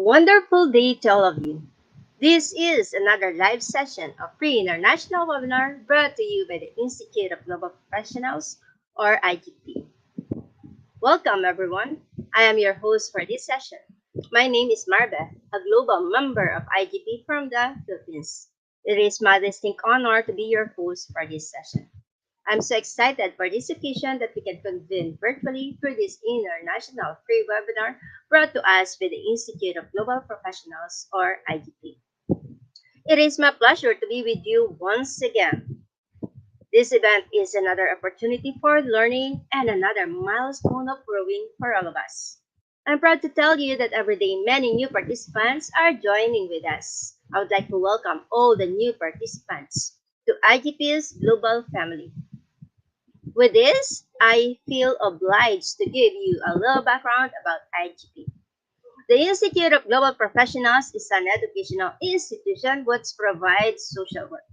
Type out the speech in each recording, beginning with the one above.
Wonderful day to all of you. This is another live session of free international webinar brought to you by the Institute of Global Professionals or IGP. Welcome everyone. I am your host for this session. My name is Marbeth, a global member of IGP from the Philippines. It is my distinct honor to be your host for this session. I'm so excited for this occasion that we can convene virtually through this international free webinar brought to us by the Institute of Global Professionals or IGP. It is my pleasure to be with you once again. This event is another opportunity for learning and another milestone of growing for all of us. I'm proud to tell you that every day many new participants are joining with us. I would like to welcome all the new participants to IGP's global family. With this, I feel obliged to give you a little background about IGP. The Institute of Global Professionals is an educational institution which provides social work.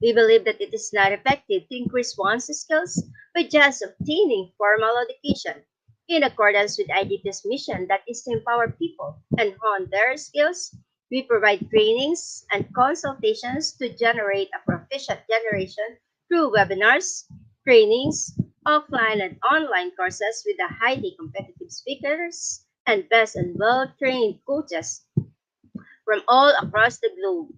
We believe that it is not effective to increase one's skills by just obtaining formal education. In accordance with IGP's mission that is to empower people and hone their skills, we provide trainings and consultations to generate a proficient generation through webinars, trainings, offline and online courses with a highly competitive speakers and best and well-trained coaches from all across the globe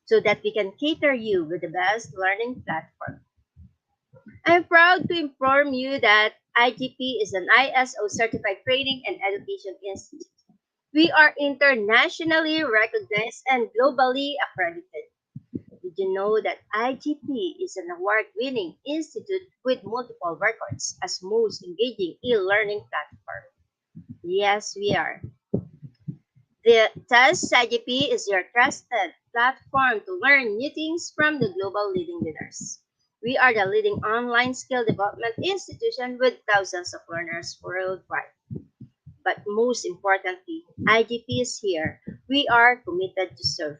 so that we can cater you with the best learning platform. I'm proud to inform you that IGP is an ISO certified training and education institute. We are internationally recognized and globally accredited. Did you know that IGP is an award winning institute with multiple records as most engaging e learning platform? Yes, we are. The TES IGP is your trusted platform to learn new things from the global leading leaders. We are the leading online skill development institution with thousands of learners worldwide. But most importantly, IGP is here. We are committed to serve.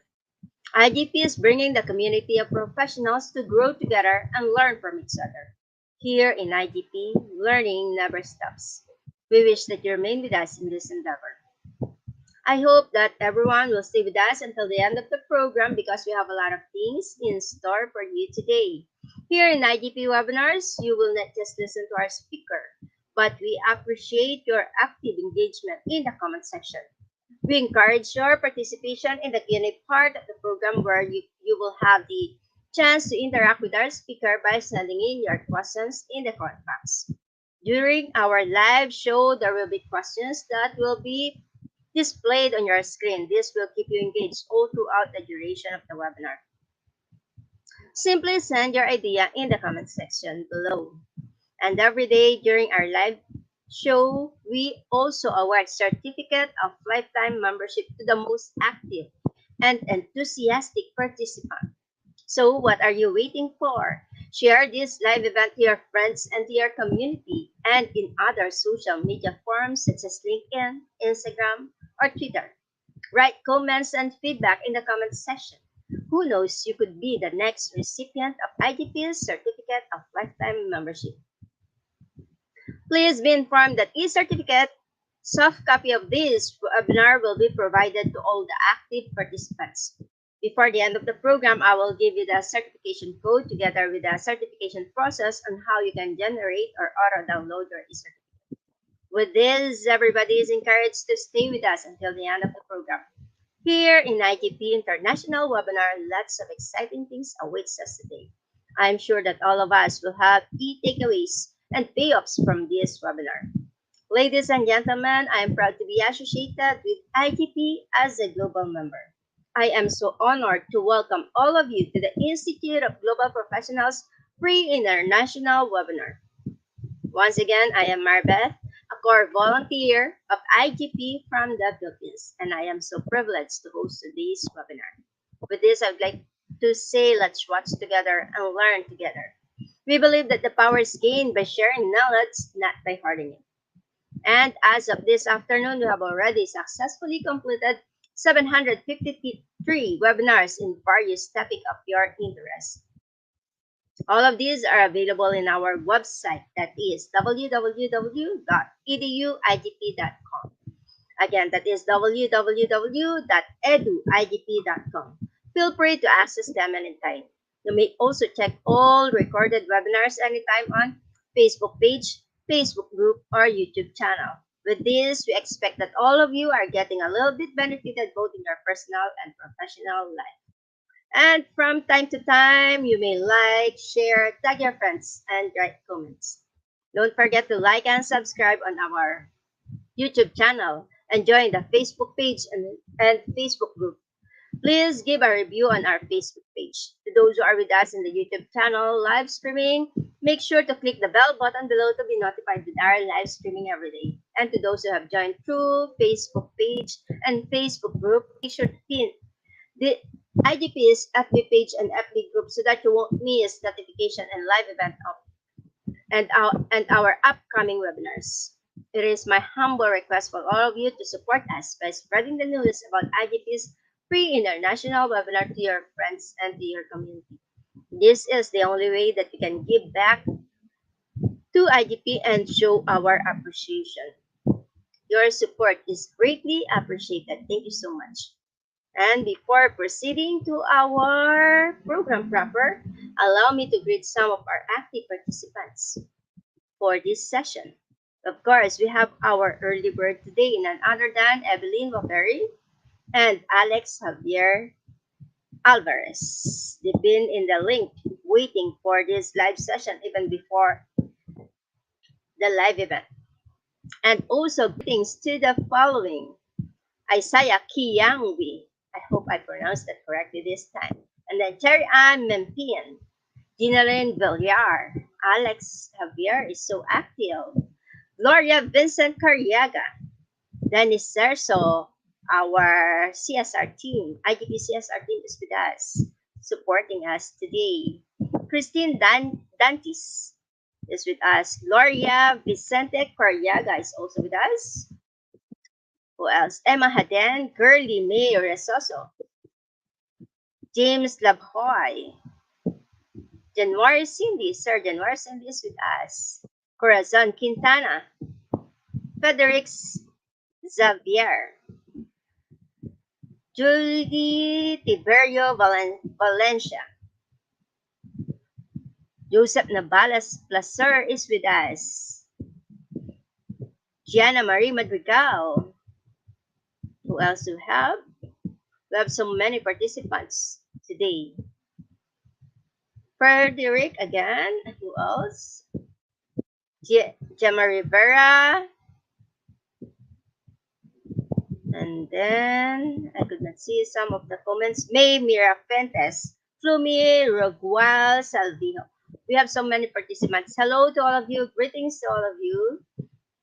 IGP is bringing the community of professionals to grow together and learn from each other. Here in IGP, learning never stops. We wish that you remain with us in this endeavor. I hope that everyone will stay with us until the end of the program because we have a lot of things in store for you today. Here in IGP webinars, you will not just listen to our speaker, but we appreciate your active engagement in the comment section. We encourage your participation in the Q&A part of the program where you will have the chance to interact with our speaker by sending in your questions in the comment box. During our live show, there will be questions that will be displayed on your screen. This will keep you engaged all throughout the duration of the webinar. Simply send your idea in the comment section below. And every day during our live show, we also award certificate of lifetime membership to the most active and enthusiastic participant. So what are you waiting for? Share this live event to your friends and to your community and in other social media forums such as LinkedIn, Instagram, or Twitter. Write comments and feedback in the comment section. Who knows, you could be the next recipient of IGP's Certificate of Lifetime Membership. Please be informed that e-certificate soft copy of this webinar will be provided to all the active participants. Before the end of the program, I will give you the certification code together with the certification process on how you can generate or auto-download your e-certificate. With this, everybody is encouraged to stay with us until the end of the program. Here in IGP International Webinar, lots of exciting things awaits us today. I'm sure that all of us will have key takeaways and payoffs from this webinar. Ladies and gentlemen, I am proud to be associated with IGP as a global member. I am so honored to welcome all of you to the Institute of Global Professionals Free International Webinar. Once again, I am Marbeth, a core volunteer of IGP from the Philippines, and I am so privileged to host today's webinar. With this, I would like to say let's watch together and learn together. We believe that the power is gained by sharing knowledge, not by hoarding it. And as of this afternoon, we have already successfully completed 753 webinars in various topics of your interest. All of these are available in our website that is www.eduigp.com. Again, that is www.eduigp.com. Feel free to access them anytime. You may also check all recorded webinars anytime on Facebook page, Facebook group, or YouTube channel. With this, we expect that all of you are getting a little bit benefited both in your personal and professional life. And from time to time, you may like, share, tag your friends, and write comments. Don't forget to like and subscribe on our YouTube channel and join the Facebook page and Facebook group. Please give a review on our Facebook page. To those who are with us in the YouTube channel live streaming, make sure to click the bell button below to be notified with our live streaming every day. And to those who have joined through Facebook page and Facebook group, make sure to pin the IGP's FB page and FB group so that you won't miss notification and live event of and our upcoming webinars. It is my humble request for all of you to support us by spreading the news about IGP's free international webinar to your friends and to your community. This is the only way that we can give back to IGP and show our appreciation. Your support is greatly appreciated. Thank you so much. And before proceeding to our program proper, allow me to greet some of our active participants for this session. Of course, we have our early bird today, none other than Evelyn Waperi and Alex Javier Alvarez. They've been in the link waiting for this live session even before the live event. And also greetings to the following: Isaiah Kiyangwi. I hope I pronounced that correctly this time. And then Cherry Ann Mempian, Ginalyn Villar, Alex Javier is so active, Gloria Vincent Carriaga, Dennis Cerso, our CSR team, IGP CSR team is with us, supporting us today. Christine Dantis is with us. Gloria Vicente Carriaga is also with us. Who else? Emma Haden, Girly May Resoso, James Labhoy, January Cindy, Sir January Cindy is with us. Corazon Quintana, Federic Xavier, Judy Tiberio Valencia, Joseph Nabalas Placer is with us. Gianna Marie Madrigal. Who else do we have? We have so many participants today. Frederick again. Who else? Gemma Rivera. And then I could not see some of the comments. May Mira Fentes. Flumi Rogual Salvino. We have so many participants. Hello to all of you. Greetings to all of you.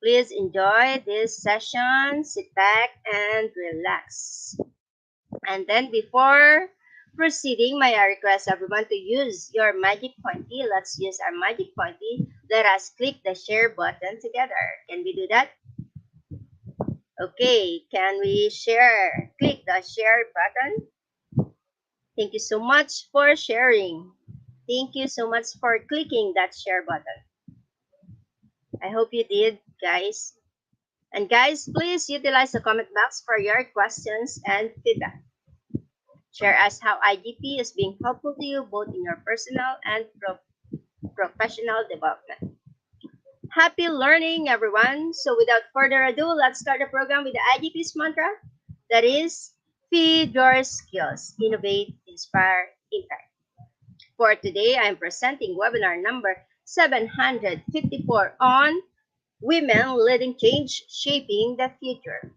Please enjoy this session. Sit back and relax. And then before proceeding, may I request everyone to use your magic pointy. Let's use our magic pointy. Let us click the share button together. Can we do that? Okay, can we share? Click the share button. Thank you so much for sharing. Thank you so much for clicking that share button. I hope you did, guys. And guys, please utilize the comment box for your questions and feedback. Share us how IGP is being helpful to you both in your personal and professional development. Happy learning, everyone. So without further ado, let's start the program with the IGP's mantra. That is, feed your skills, innovate, inspire, impact. For today, I'm presenting webinar number 754 on Women Leading Change, Shaping the Future.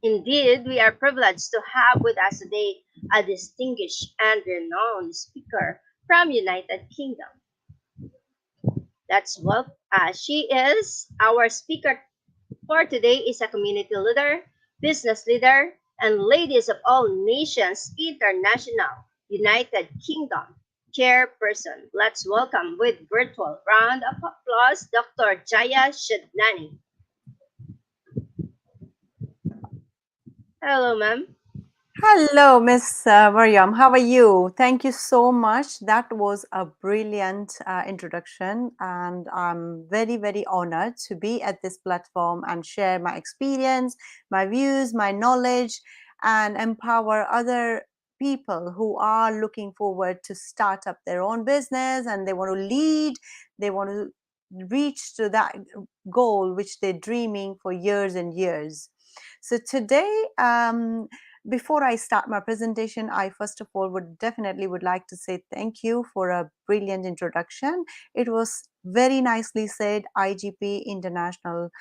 Indeed, we are privileged to have with us today a distinguished and renowned speaker from United Kingdom. That's what she is. Our speaker for today is a community leader, business leader, and Ladies of All Nations International United Kingdom chairperson. Let's welcome with virtual round of applause Dr. Jaya Shadnani. Hello, ma'am. Hello, Miss Mariam. How are you? Thank you so much. That was a brilliant introduction, and I'm very, very honored to be at this platform and share my experience, my views, my knowledge, and empower other people who are looking forward to start up their own business and they want to lead, they want to reach to that goal which they're dreaming for years and years. So today, before I start my presentation, I first of all would definitely would like to say thank you for a brilliant introduction. It was very nicely said, IGP International,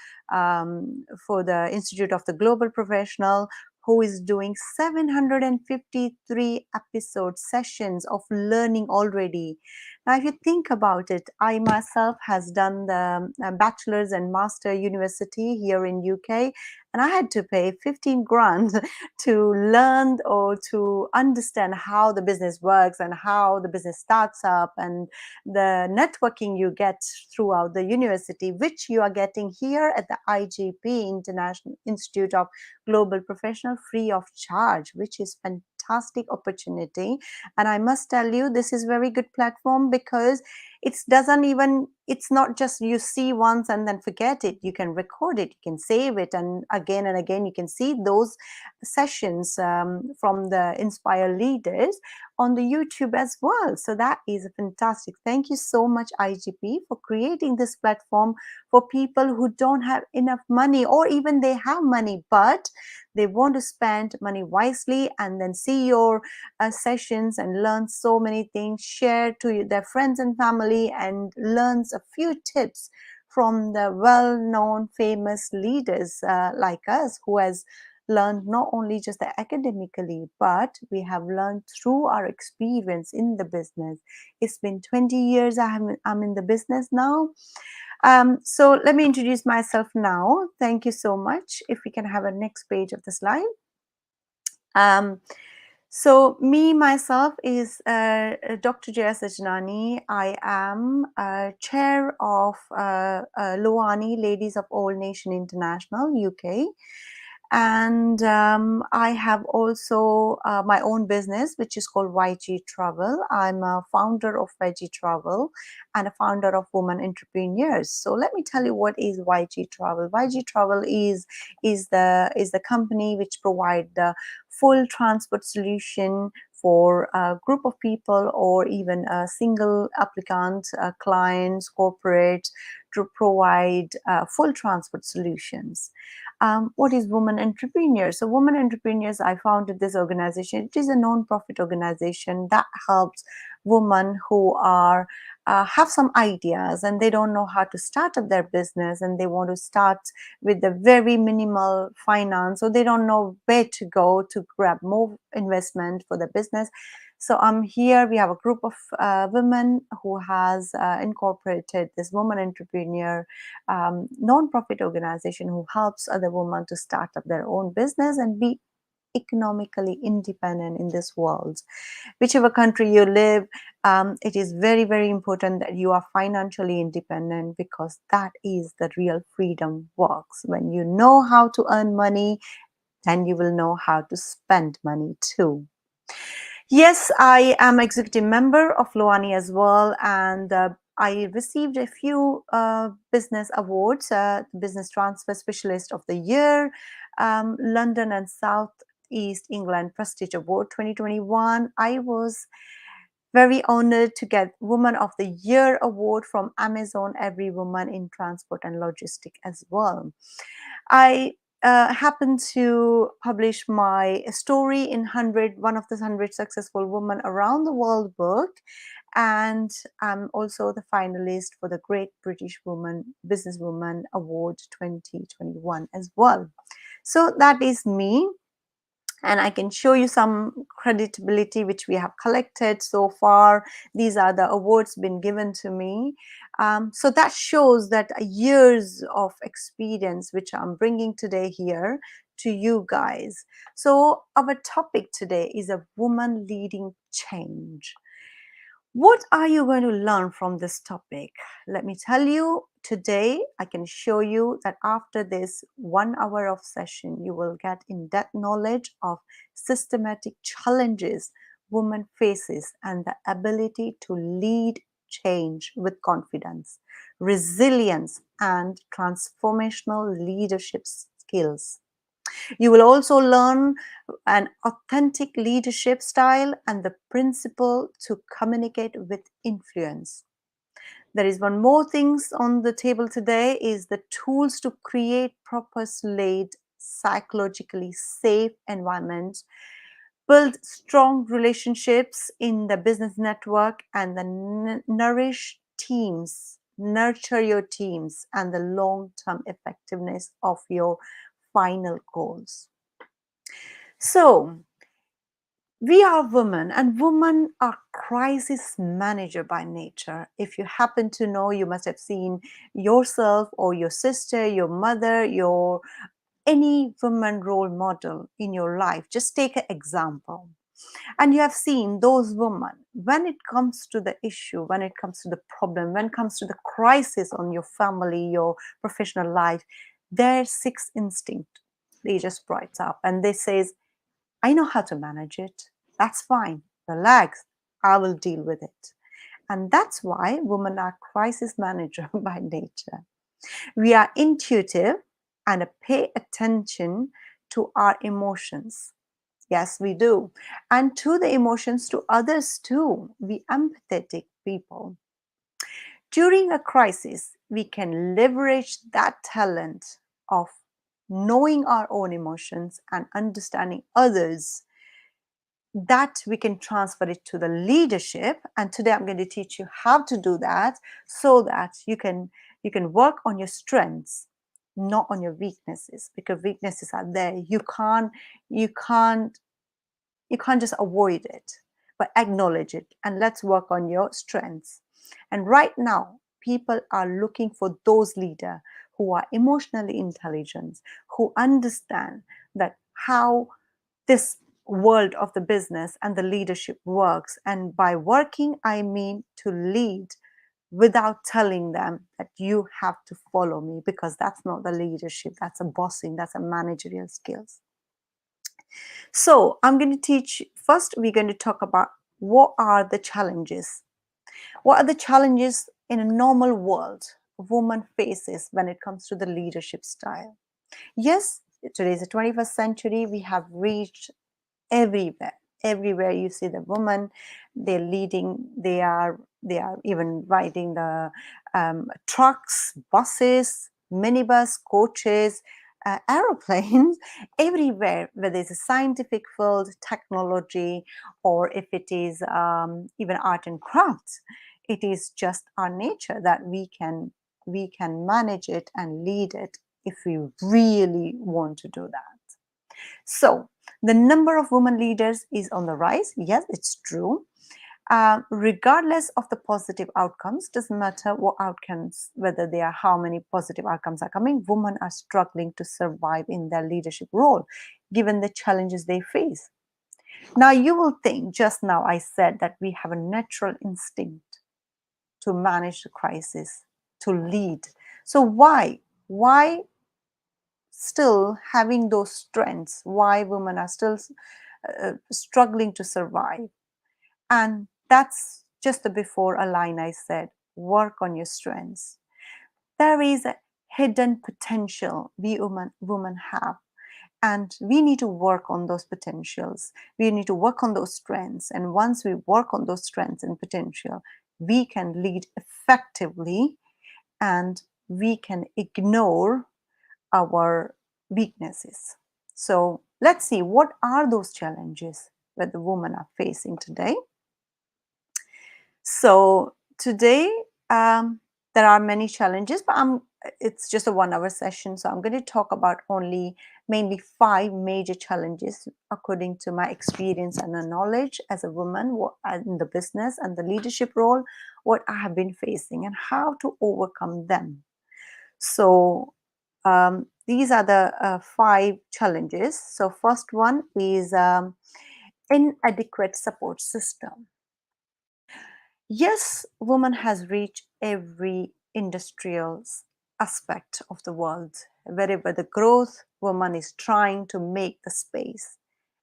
for the Institute of the Global Professional, who is doing 753 episode sessions of learning already. Now, if you think about it, I myself has done the bachelor's and master university here in UK, and I had to pay 15 grand to learn or to understand how the business works and how the business starts up and the networking you get throughout the university, which you are getting here at the IGP International Institute of Global Professional free of charge, which is fantastic opportunity. And I must tell you, this is very good platform because it's not just you see once and then forget it. You can record it, you can save it, and again you can see those sessions from the Inspire leaders on the YouTube as well. So that is fantastic. Thank you so much, IGP, for creating this platform for people who don't have enough money, or even they have money but they want to spend money wisely, and then see your sessions and learn so many things, share to their friends and family, and learns a few tips from the well-known famous leaders like us, who has learned not only just academically, but we have learned through our experience in the business. It's been 20 years I'm in the business now. So let me introduce myself now. Thank you so much. If we can have a next page of the slide. Um, so me myself is Dr. Jaya Sajnani. I am chair of Luani Ladies of All Nation International UK, and I have also my own business which is called YG Travel. I'm a founder of YG Travel and a founder of Women Entrepreneurs. So let me tell you what is YG Travel. YG Travel is the company which provide the full transport solution for a group of people or even a single applicant, clients, corporate, to provide full transport solutions. What is Women Entrepreneurs? So Women Entrepreneurs, I founded this organization. It is a non-profit organization that helps women who are have some ideas and they don't know how to start up their business, and they want to start with the very minimal finance, or they don't know where to go to grab more investment for the business. So I'm here. We have a group of women who has incorporated this Woman Entrepreneur non-profit organization who helps other women to start up their own business and be economically independent in this world. Whichever country you live, it is very, very important that you are financially independent, because that is the real freedom works. When you know how to earn money, then you will know how to spend money too. Yes, I am executive member of Loani as well, and I received a few business awards: Business Transfer Specialist of the Year, London and South East England Prestige Award 2021. I was very honored to get Woman of the Year award from Amazon Every Woman in Transport and Logistic as well. I happened to publish my story in one of the 100 successful women around the world book, and I'm also the finalist for the Great British Woman Businesswoman Award 2021 as well. So that is me, and I can show you some creditability which we have collected so far. These are the awards been given to me. So that shows that years of experience which I'm bringing today here to you guys. So our topic today is a woman leading change. What are you going to learn from this topic? Let me tell you today, I can show you that after this 1 hour of session, you will get in depth knowledge of systematic challenges women faces and the ability to lead change with confidence, resilience, and transformational leadership skills. You will also learn an authentic leadership style and the principle to communicate with influence. There is one more things on the table today is the tools to create purpose-led, psychologically safe environments, build strong relationships in the business network, and the nourish teams, nurture your teams, and the long-term effectiveness of your final goals. So, we are women, and women are crisis manager by nature. If you happen to know, you must have seen yourself or your sister, your mother, your any woman role model in your life. Just take an example. And you have seen those women, when it comes to the issue, when it comes to the problem, when it comes to the crisis on your family, your professional life, their sixth instinct, they just brights up and they says, I know how to manage it. That's fine. Relax. I will deal with it. And that's why women are crisis manager by nature. We are intuitive and pay attention to our emotions. Yes, we do. And to the emotions to others too. We empathetic people. During a crisis, we can leverage that talent of knowing our own emotions and understanding others, that we can transfer it to the leadership. And today I'm going to teach you how to do that so that you can work on your strengths, not on your weaknesses, because weaknesses are there. You can't just avoid it, but acknowledge it, and let's work on your strengths. And right now people are looking for those leaders who are emotionally intelligent, who understand that how this world of the business and the leadership works. And by working, I mean to lead without telling them that you have to follow me, because that's not the leadership. That's a bossing, that's a managerial skills. So I'm going to teach first, we're going to talk about what are the challenges. What are the challenges in a normal world a woman faces when it comes to the leadership style? Yes, today is the 21st century. We have reached everywhere you see the woman, they're leading, they are even riding the trucks, buses, minibus, coaches, aeroplanes, everywhere, whether it's a scientific field, technology, or if it is even art and crafts. It is just our nature that we can manage it and lead it if we really want to do that. So the number of women leaders is on the rise. Yes, it's true. Regardless of the positive outcomes, doesn't matter what outcomes, whether there are how many positive outcomes are coming, women are struggling to survive in their leadership role, given the challenges they face. Now, you will think, just now I said that we have a natural instinct to manage the crisis, to lead. So why still having those strengths, why women are still struggling to survive? And that's just the before a line I said, work on your strengths. There is a hidden potential we women have, and we need to work on those potentials. We need to work on those strengths, and once we work on those strengths and potential, we can lead effectively, and we can ignore our weaknesses. So let's see, what are those challenges that the women are facing today? So today, there are many challenges, but it's just a 1 hour session. So I'm going to talk about only mainly 5 major challenges according to my experience and the knowledge as a woman in the business and the leadership role, what I have been facing and how to overcome them. So these are the 5 challenges. So first one is inadequate support system. Yes, woman has reached every industrial aspect of the world. Wherever the growth, woman is trying to make the space.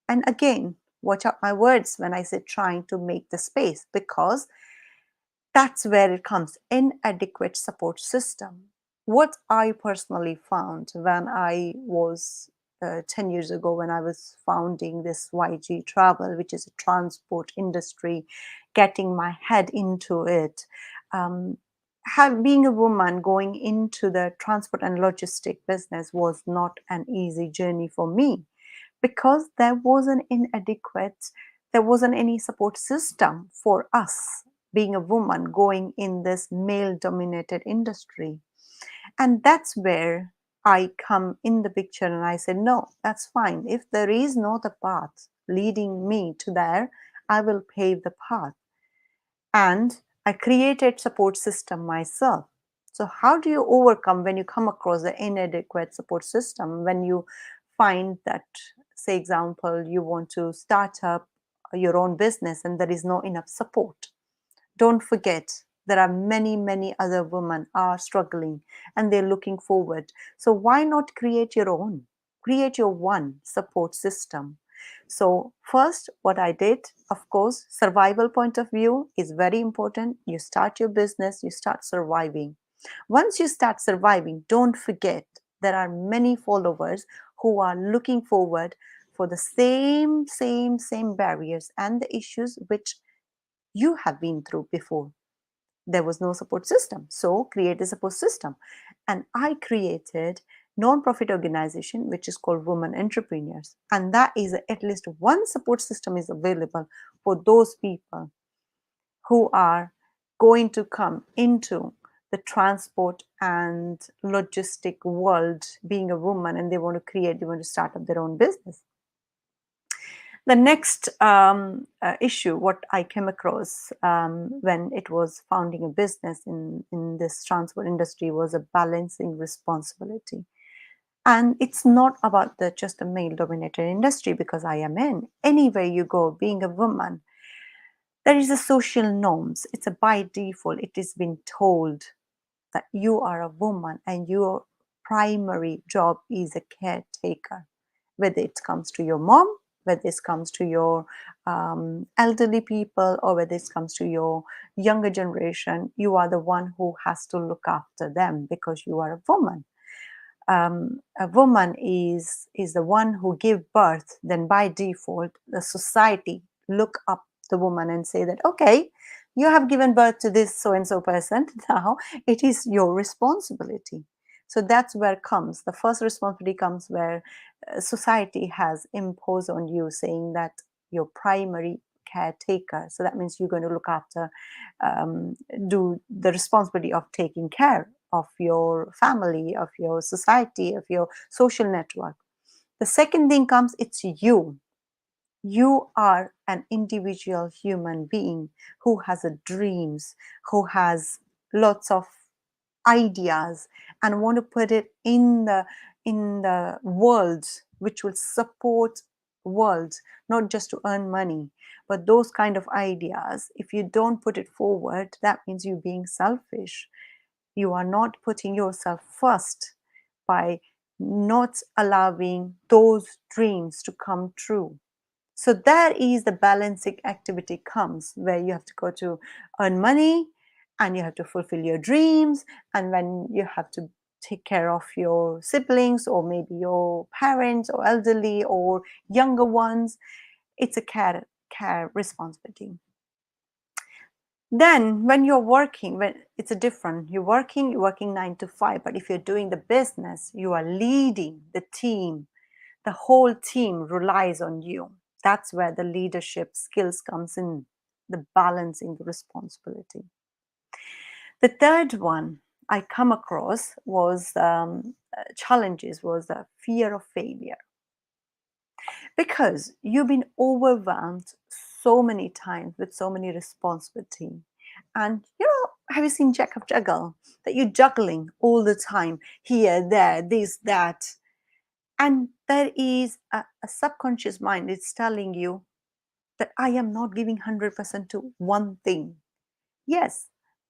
And again, watch out my words when I say trying to make the space, because that's where it comes: inadequate support system. What I personally found when I was 10 years ago, when I was founding this YG Travel, which is a transport industry, getting my head into it, um, being a woman going into the transport and logistic business was not an easy journey for me, because there wasn't any support system for us being a woman going in this male dominated industry. And that's where I come in the picture, and I said, no, that's fine. If there is no other path leading me to there, I will pave the path. And I created support system myself. So how do you overcome when you come across the inadequate support system, when you find that, say example, you want to start up your own business and there is no enough support? Don't forget, there are many other women are struggling and they're looking forward. So why not create your own? Create your one support system. So first, what I did, of course, survival point of view is very important. You start your business, you start surviving. Once you start surviving, don't forget there are many followers who are looking forward for the same barriers and the issues which you have been through before. There was no support system, so create a support system. And I created non-profit organization which is called Women Entrepreneurs, and that is at least one support system is available for those people who are going to come into the transport and logistic world, being a woman, and they want to start up their own business. The next issue, what I came across when it was founding a business in this transport industry, was a balancing responsibility. And it's not about just a male dominated industry, because I am in. Anywhere you go, being a woman, there is a social norms. It's a by default. It is been told that you are a woman and your primary job is a caretaker, whether it comes to your mom, whether it comes to your elderly people, or whether it comes to your younger generation. You are the one who has to look after them because you are a woman. A woman is the one who give birth. Then by default the society look up the woman and say that, okay, you have given birth to this so and so person, now it is your responsibility. So that's where comes the first responsibility comes, where society has imposed on you, saying that your primary caretaker, so that means you're going to look after, um, do the responsibility of taking care of your family, of your society, of your social network. The second thing comes, it's you. You are an individual human being who has a dreams, who has lots of ideas, and want to put it in the world which will support world, not just to earn money, but those kind of ideas. If you don't put it forward, that means you being selfish. You are not putting yourself first by not allowing those dreams to come true. So there is the balancing activity comes, where you have to go to earn money and you have to fulfill your dreams, and when you have to take care of your siblings or maybe your parents or elderly or younger ones, it's a care responsibility. Then when you're working, when it's a different, you're working 9 to 5, but if you're doing the business, you are leading the team. The whole team relies on you. That's where the leadership skills comes in, the balancing the responsibility. The third one I come across was challenges, was the fear of failure, because you've been overwhelmed so many times with so many responsibility. And have you seen Jack of Juggle, that you're juggling all the time, here, there, this, that, and there is a subconscious mind, it's telling you that I am not giving 100% to one thing. Yes,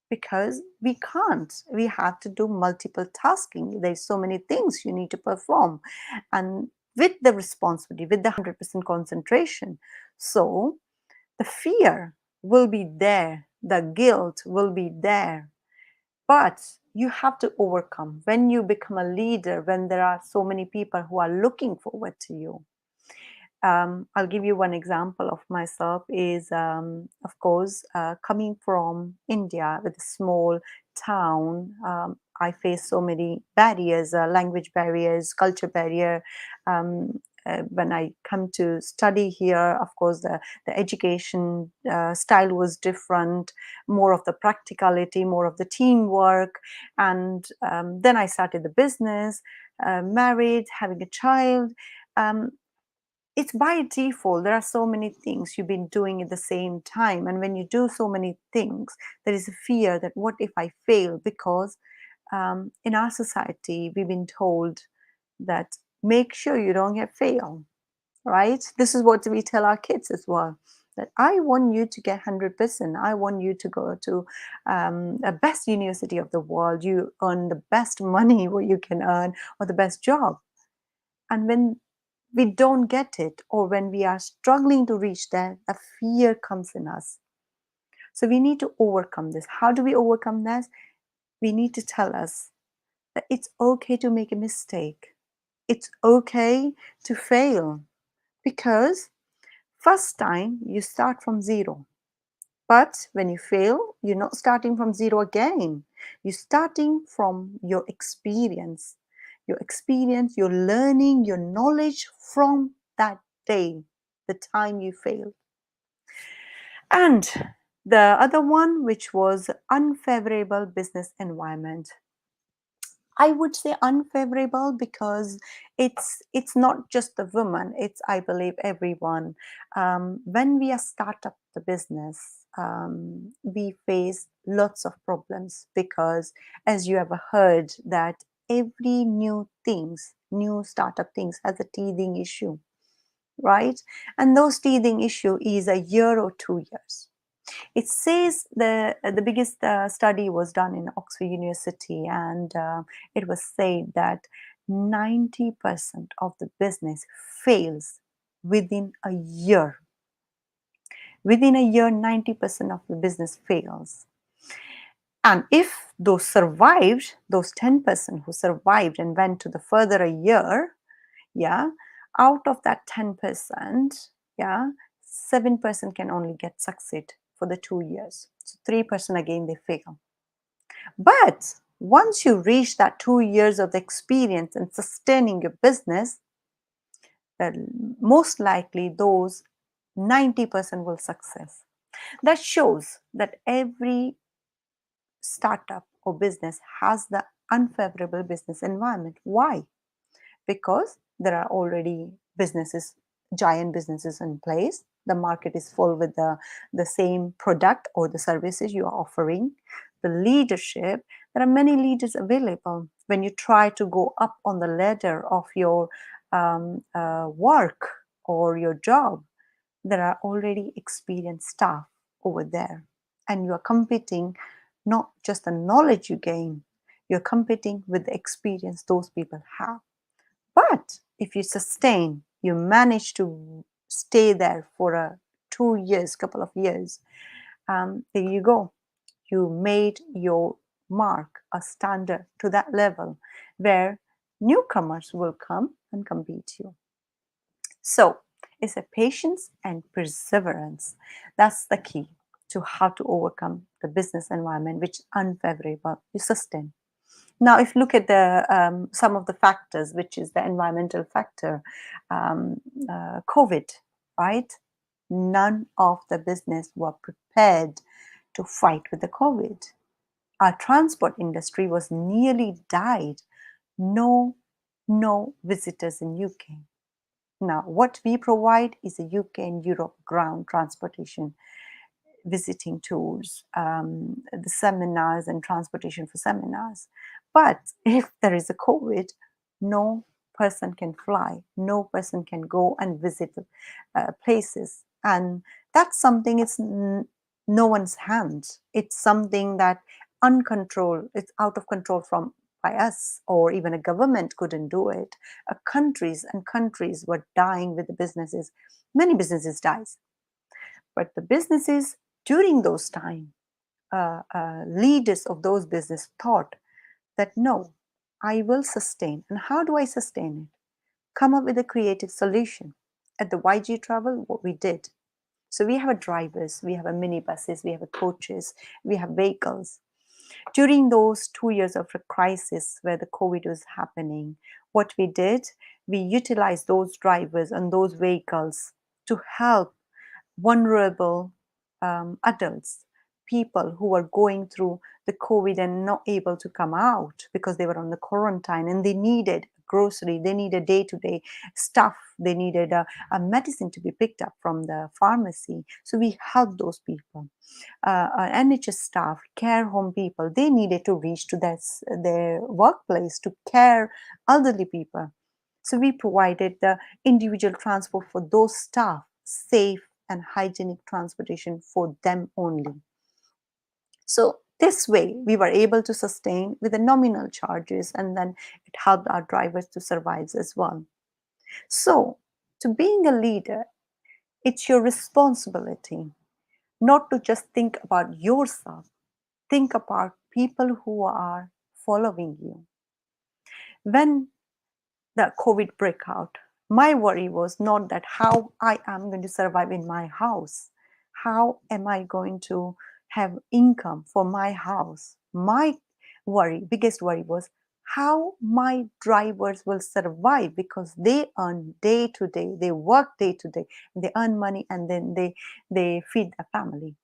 because we can't. We have to do multiple tasking. There's so many things you need to perform, and with the responsibility, with the 100% concentration. So the fear will be there, the guilt will be there, but you have to overcome. When you become a leader, when there are so many people who are looking forward to you, I'll give you one example of myself is, of course, coming from India with a small town, I face so many barriers, language barriers, culture barrier. When I come to study here, of course, the education style was different, more of the practicality, more of the teamwork. And then I started the business, married, having a child. Um, it's by default. There are so many things you've been doing at the same time, and when you do so many things, there is a fear that what if I fail? Because in our society we've been told that make sure you don't get fail, right? This is what we tell our kids as well, that I want you to get 100%. I want you to go to the best university of the world, you earn the best money what you can earn, or the best job. And when we don't get it, or when we are struggling to reach that, a fear comes in us. So we need to overcome this. How do we overcome this? We need to tell us that it's okay to make a mistake. It's okay to fail, because first time you start from zero. But when you fail, you're not starting from zero again. You're starting from your experience, your learning, your knowledge from that day, the time you failed. And the other one, which was unfavorable business environment. I would say unfavorable because it's not just the woman. It's, I believe, everyone. When we are start up the business, we face lots of problems because, as you have heard, that every new startup things has a teething issue, right? And those teething issue is a year or 2 years. It says the biggest study was done in Oxford University, and it was said that 90% of the business fails within a year. Within a year, 90% of the business fails. And if those survived, those 10% who survived and went to the further a year, yeah, out of that 10%, yeah, 7% can only get succeed for the 2 years. So 3% again they fail. But once you reach that 2 years of experience and sustaining your business, then most likely those 90% will success. That shows that every startup or business has the unfavorable business environment. Why? Because there are already businesses, giant businesses in place. The market is full with the same product or the services you are offering. The leadership, there are many leaders available. When you try to go up on the ladder of your work or your job, there are already experienced staff over there. And you are competing not just the knowledge you gain, you're competing with the experience those people have. But if you sustain, you manage to stay there for 2 years, couple of years, there you go. You made your mark, a standard to that level where newcomers will come and compete you. So it's a patience and perseverance. That's the key to how to overcome the business environment which is unfavorable. You sustain. Now, if you look at the some of the factors, which is the environmental factor, COVID, right? None of the business were prepared to fight with the COVID. Our transport industry was nearly died. No, no visitors in UK. Now, what we provide is a UK and Europe ground transportation, visiting tours, the seminars and transportation for seminars. But if there is a COVID, no person can fly, no person can go and visit places. And that's something it's no one's hands. It's something that uncontrolled, it's out of control from by us, or even a government couldn't do it. Countries and countries were dying with the businesses. Many businesses dies, but the businesses during those time, leaders of those business thought that no, I will sustain. And how do I sustain it? Come up with a creative solution. At the YG Travel, what we did, so we have a drivers, we have a minibuses, we have a coaches, we have vehicles. During those 2 years of a crisis where the COVID was happening, what we did, we utilized those drivers and those vehicles to help vulnerable adults, people who were going through the COVID and not able to come out because they were on the quarantine and they needed grocery, they needed day-to-day stuff, they needed a medicine to be picked up from the pharmacy. So we helped those people. NHS staff, care home people, they needed to reach to their workplace to care elderly people. So we provided the individual transport for those staff, safe and hygienic transportation for them only. So this way we were able to sustain with the nominal charges, and then it helped our drivers to survive as well. So to being a leader, it's your responsibility not to just think about yourself, think about people who are following you. When the COVID breakout, my worry was not that how I am going to survive in my house. How am I going to have income for my house? My biggest worry was how my drivers will survive because they earn day to day, they work day to day, they earn money and then they feed their family.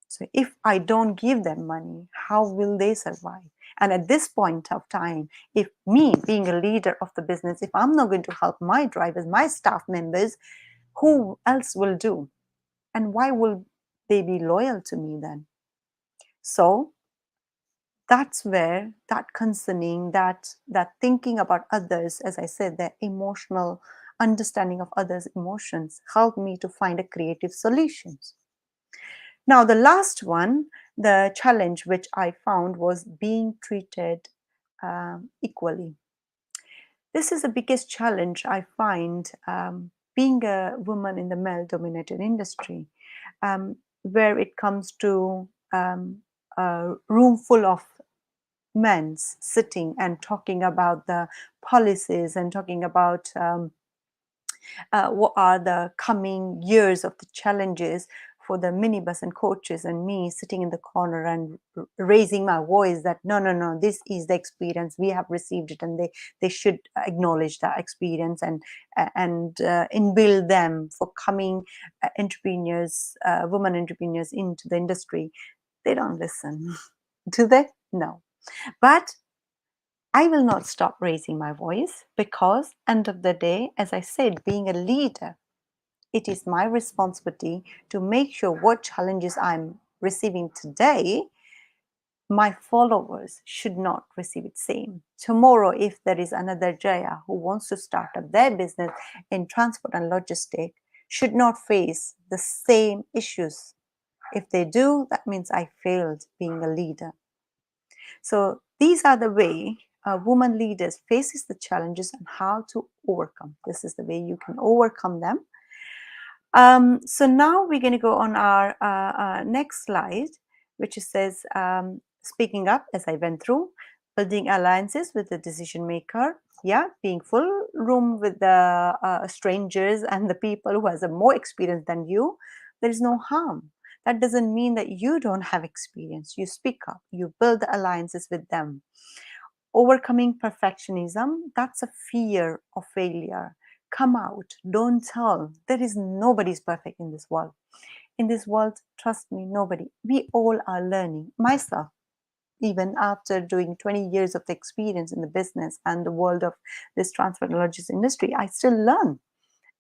So if I don't give them money, how will they survive? And at this point of time, if me being a leader of the business, if I'm not going to help my drivers, my staff members, who else will do? And why will they be loyal to me then? So that's where that concerning, that thinking about others, as I said, the emotional understanding of others' emotions helped me to find a creative solutions. Now, the last one, the challenge which I found was being treated equally. This is the biggest challenge I find being a woman in the male dominated industry, where it comes to a room full of men sitting and talking about the policies and talking about what are the coming years of the challenges for the minibus and coaches, and me sitting in the corner and raising my voice that no, no, no, this is the experience, we have received it, and they should acknowledge that experience and inbuild them for coming entrepreneurs, women entrepreneurs into the industry. They don't listen. Do they? No. But I will not stop raising my voice because, end of the day, as I said, being a leader, it is my responsibility to make sure what challenges I'm receiving today, my followers should not receive it same. Tomorrow, if there is another Jaya who wants to start up their business in transport and logistics, should not face the same issues. If they do, that means I failed being a leader. So these are the way woman leaders faces the challenges and how to overcome. This is the way you can overcome them. So now we're going to go on our next slide, which says, speaking up, as I went through, building alliances with the decision maker. Yeah, being full room with the strangers and the people who has a more experience than you. There is no harm. That doesn't mean that you don't have experience. You speak up, you build the alliances with them. Overcoming perfectionism, that's a fear of failure. Come out, don't tell. There is nobody's perfect in this world. In this world, trust me, nobody. We all are learning. Myself, even after doing 20 years of the experience in the business and the world of this transport and logistics industry, I still learn.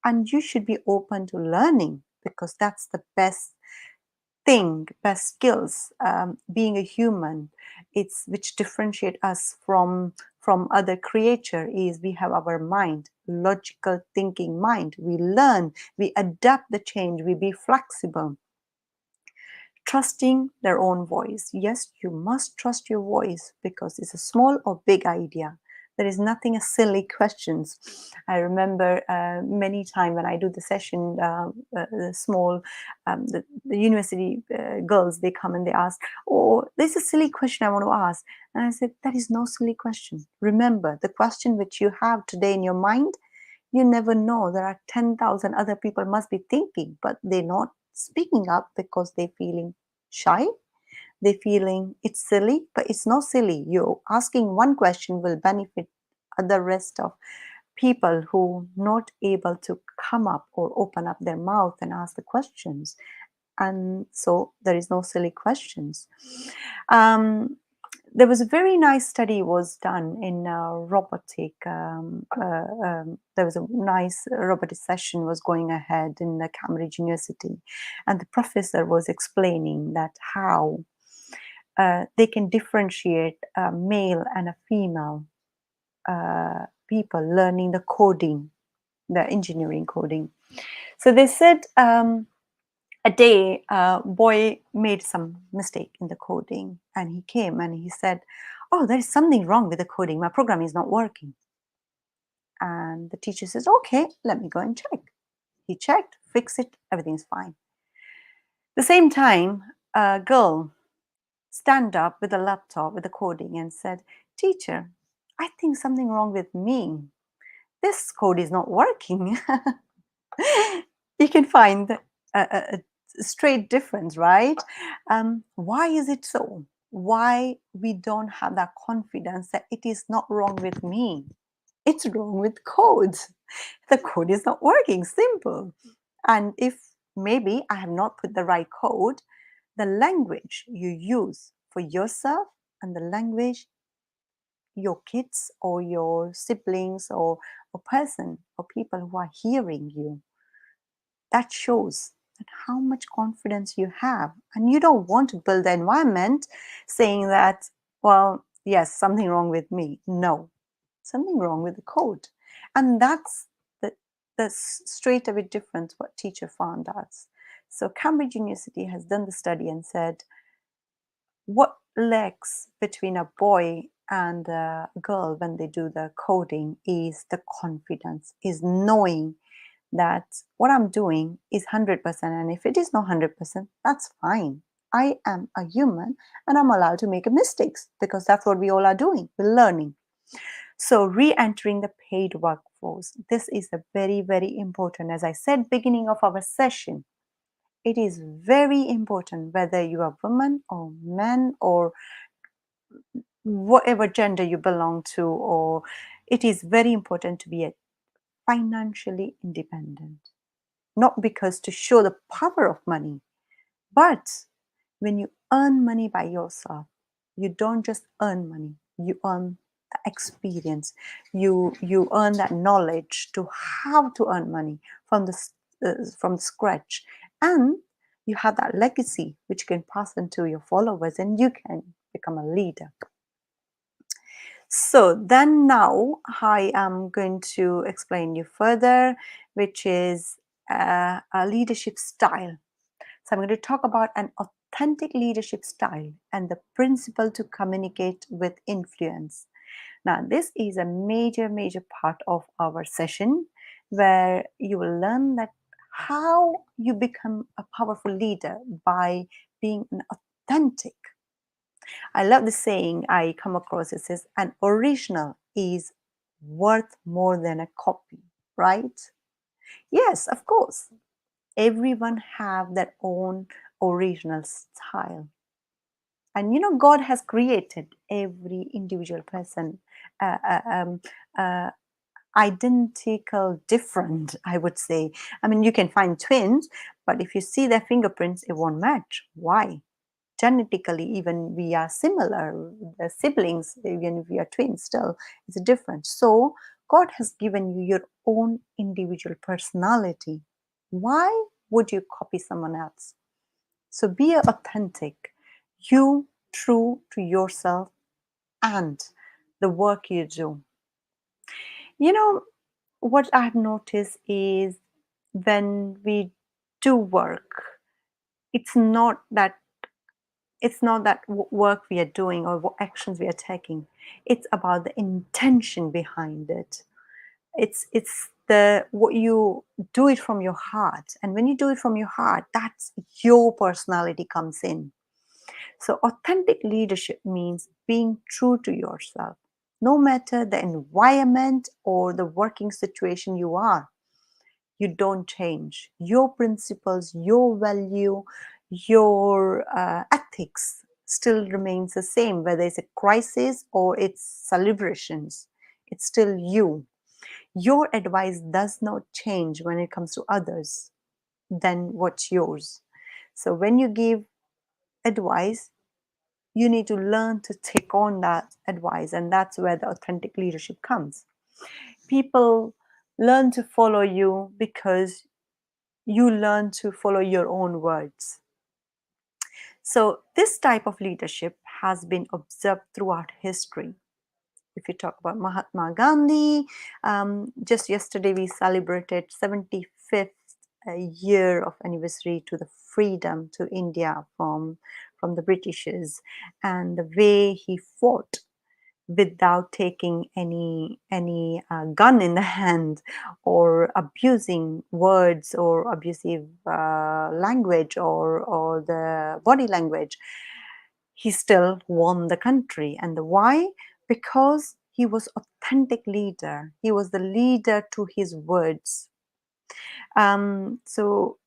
And you should be open to learning because that's the best thing, best skills, being a human. It's which differentiate us from other creature is we have our mind, logical thinking mind. We learn, we adapt the change, we be flexible. trusting their own voice. Yes, you must trust your voice because it's a small or big idea. There is nothing as silly questions. I remember many times when I do the session, the small, the university girls, they come and they ask, "Oh, there's a silly question I want to ask." And I said, "That is no silly question. Remember, the question which you have today in your mind, you never know. There are 10,000 other people must be thinking, but they're not speaking up because they're feeling shy. They're feeling it's silly, but it's not silly. You asking one question will benefit the rest of people who not able to come up or open up their mouth and ask the questions. And so there is no silly questions. Um, there was a very nice study was done in robotic. There was a nice robotic session was going ahead in the Cambridge University, and the professor was explaining that how they can differentiate a male and a female people learning the coding, the engineering coding. So they said a day a boy made some mistake in the coding and he came and he said, "Oh, there is something wrong with the coding. My program is not working." And the teacher says, "Okay, let me go and check." He checked, fixed it, everything's fine. The same time, a girl stand up with a laptop with the coding and said, "Teacher, I think something wrong with me. This code is not working." You can find a straight difference, right? Why is it so? Why we don't have that confidence that it is not wrong with me? It's wrong with code. The code is not working. Simple. And if maybe I have not put the right code, the language you use for yourself and the language your kids or your siblings or a person or people who are hearing you, that shows that how much confidence you have. And you don't want to build the environment saying that, well, yes, something wrong with me. No, something wrong with the code. And that's the straight away difference what teacher found out. So Cambridge University has done the study and said what lacks between a boy and a girl when they do the coding is the confidence, is knowing that what I'm doing is 100%. And if it is not 100%, that's fine. I am a human and I'm allowed to make mistakes because that's what we all are doing. We're learning. So re-entering the paid workforce, this is a very, very important. As I said, beginning of our session, it is very important whether you are woman or man or whatever gender you belong to, or it is very important to be a financially independent. Not because to show the power of money, but when you earn money by yourself, you don't just earn money, you earn the experience. You earn that knowledge to how to earn money from scratch, and you have that legacy which you can pass on to your followers, and you can become a leader. So then now I am going to explain you further, which is a leadership style. So I'm going to talk about an authentic leadership style and the principle to communicate with influence. Now, this is a major, major part of our session where you will learn that how you become a powerful leader by being an authentic. I love the saying I come across. It says, an original is worth more than a copy, right? Yes, of course. Everyone have their own original style. And God has created every individual person uh, uh, um, uh, identical different, I would say. I mean, you can find twins, but if you see their fingerprints, it won't match. Why? Genetically, even we are similar. The siblings, even if we are twins, still it's different. So God has given you your own individual personality. Why would you copy someone else? So be authentic, you true to yourself and the work you do. You know, what I've noticed is when we do work, it's not that It's not that work we are doing or what actions we are taking. It's about the intention behind it. It's the what you do it from your heart, and when you do it from your heart, that's your personality comes in. So authentic leadership means being true to yourself, no matter the environment or the working situation you are. You don't change your principles, your value, your ethics still remains the same, whether it's a crisis or it's celebrations. It's still you. Your advice does not change when it comes to others than what's yours. So when you give advice, you need to learn to take on that advice, and that's where the authentic leadership comes. People learn to follow you because you learn to follow your own words. So this type of leadership has been observed throughout history. If you talk about Mahatma Gandhi, just yesterday we celebrated 75th year of anniversary to the freedom to India from the Britishers, and the way he fought without taking any gun in the hand or abusing words or abusive language or the body language. He still won the country. And the why? Because he was authentic leader. He was the leader to his words. So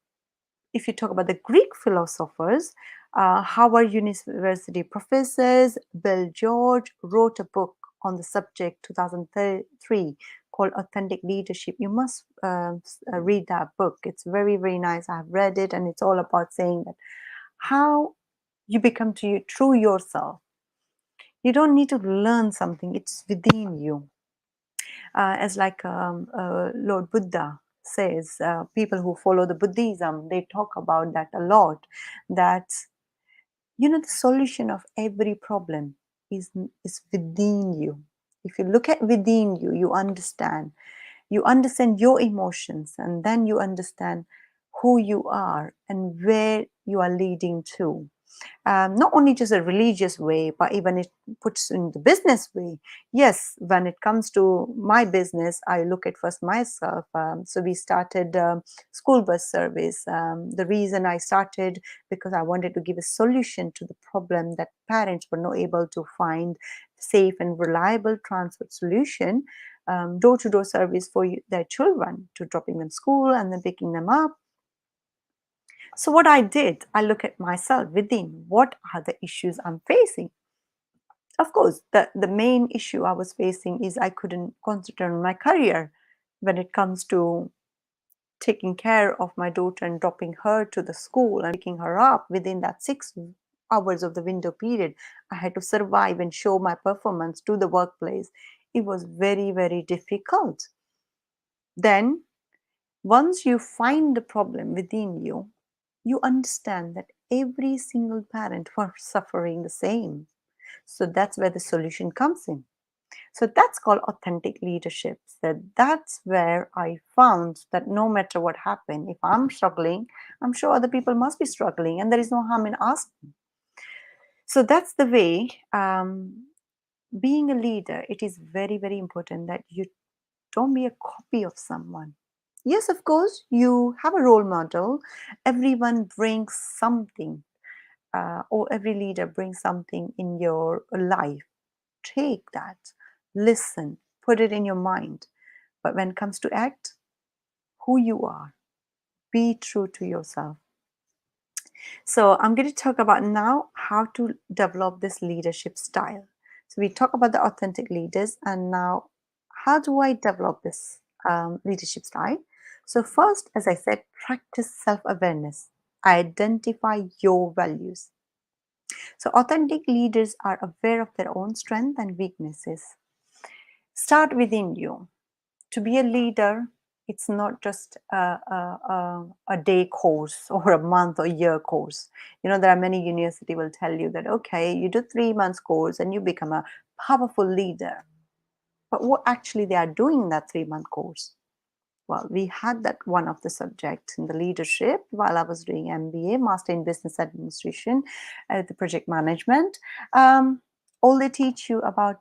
if you talk about the Greek philosophers, Harvard University professors Bill George wrote a book on the subject 2003 called Authentic Leadership. You must read that book. It's very, very nice. I've read it, and it's all about saying that how you become to you true yourself. You don't need to learn something, it's within you. As like Lord Buddha says, people who follow the Buddhism, they talk about that a lot, that the solution of every problem is within you. If you look at within you, you understand your emotions, and then you understand who you are and where you are leading to. Not only just a religious way, but even it puts in the business way. Yes, when it comes to my business, I look at first myself. So we started school bus service. The reason I started, because I wanted to give a solution to the problem that parents were not able to find safe and reliable transport solution, door-to-door service for their children, to dropping them school and then picking them up. So what I did, I look at myself within. What are the issues I'm facing? Of course, the main issue I was facing is I couldn't concentrate on my career when it comes to taking care of my daughter and dropping her to the school and picking her up within that 6 hours of the window period. I had to survive and show my performance to the workplace. It was very, very difficult. Then, once you find the problem within you, you understand that every single parent was suffering the same. So that's where the solution comes in. So that's called authentic leadership. So that's where I found that no matter what happened, if I'm struggling, I'm sure other people must be struggling, and there is no harm in asking. So that's the way. Being a leader, it is very, very important that you don't be a copy of someone. Yes, of course, you have a role model. Everyone brings something, or every leader brings something in your life. Take that, listen, put it in your mind. But when it comes to act, who you are, be true to yourself. So I'm going to talk about now how to develop this leadership style. So we talk about the authentic leaders, and now how do I develop this leadership style? So first, as I said, practice self-awareness. Identify your values. So authentic leaders are aware of their own strengths and weaknesses. Start within you. To be a leader, it's not just a day course or a month or year course. There are many university will tell you that, okay, you do 3 months course and you become a powerful leader. But what actually they are doing in that 3-month course? Well, we had that one of the subject in the leadership while I was doing MBA, Master in Business Administration, the project management. Um, all they teach you about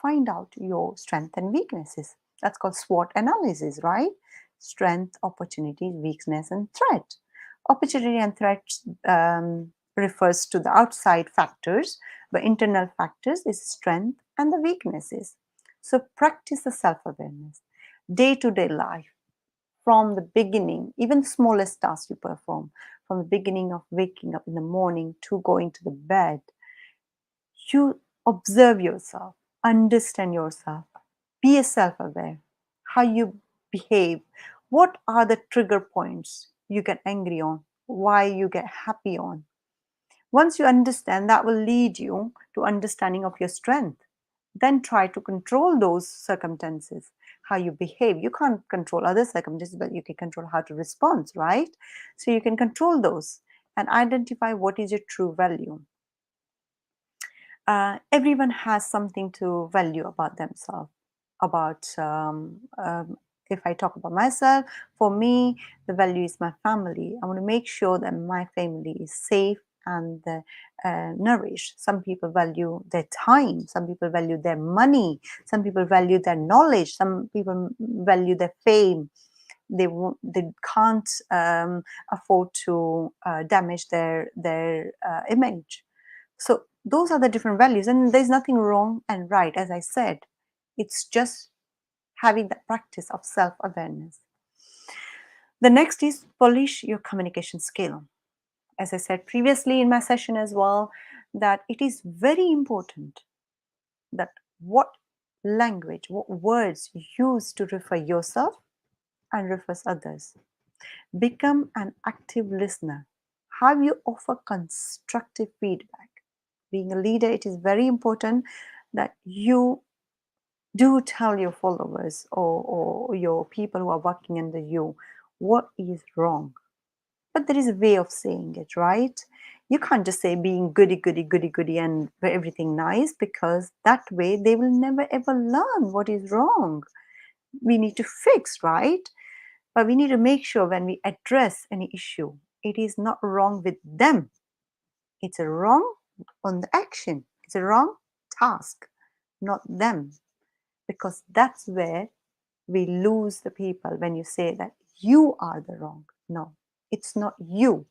find out your strength and weaknesses. That's called SWOT analysis, right? Strength, opportunity, weakness, and threat. Opportunity and threat refers to the outside factors, but internal factors is strength and the weaknesses. So practice the self-awareness, day-to-day life, from the beginning, even the smallest tasks you perform, from the beginning of waking up in the morning to going to the bed, you observe yourself, understand yourself, be self aware, how you behave, what are the trigger points you get angry on, why you get happy on. Once you understand, that will lead you to understanding of your strength. Then try to control those circumstances, how you behave. You can't control other circumstances, but you can control how to respond, right? So you can control those and identify what is your true value. Everyone has something to value about themselves. About if I talk about myself, for me, the value is my family. I want to make sure that my family is safe and nourished. Some people value their time. Some people value their money. Some people value their knowledge. Some people value their fame. They can't afford to damage their image. So those are the different values, and there's nothing wrong and right, as I said. It's just having that practice of self awareness. The next is polish your communication skill. As I said previously in my session as well, that it is very important that what language, what words you use to refer yourself and refers others. Become an active listener. How you offer constructive feedback. Being a leader, it is very important that you do tell your followers or your people who are working under you what is wrong. But there is a way of saying it, right? You can't just say being goody, goody, goody, goody and everything nice, because that way they will never ever learn what is wrong. We need to fix, right? But we need to make sure when we address any issue, it is not wrong with them. It's a wrong on the action. It's a wrong task, not them. Because that's where we lose the people when you say that you are the wrong. No, it's not you.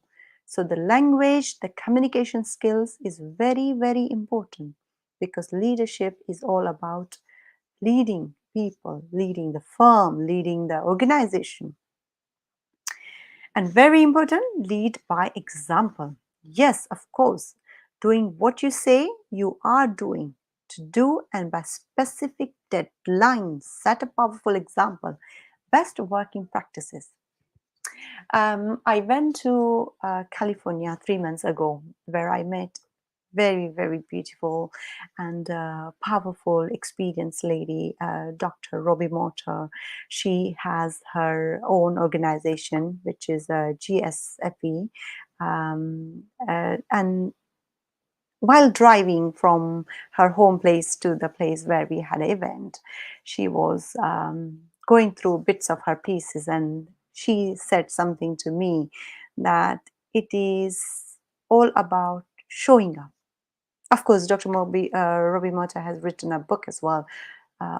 So the language, the communication skills is very, very important, because leadership is all about leading people, leading the firm, leading the organization. And very important, lead by example. Yes, of course, doing what you say you are doing to do, and by specific deadlines, set a powerful example. Best working practices. I went to California 3 months ago, where I met very, very beautiful and powerful, experienced lady, Dr. Robbie Motor. She has her own organization, which is GSFE. And while driving from her home place to the place where we had an event, she was going through bits of her pieces, and she said something to me that it is all about showing up. Of course, Dr. Robbie Mota has written a book as well,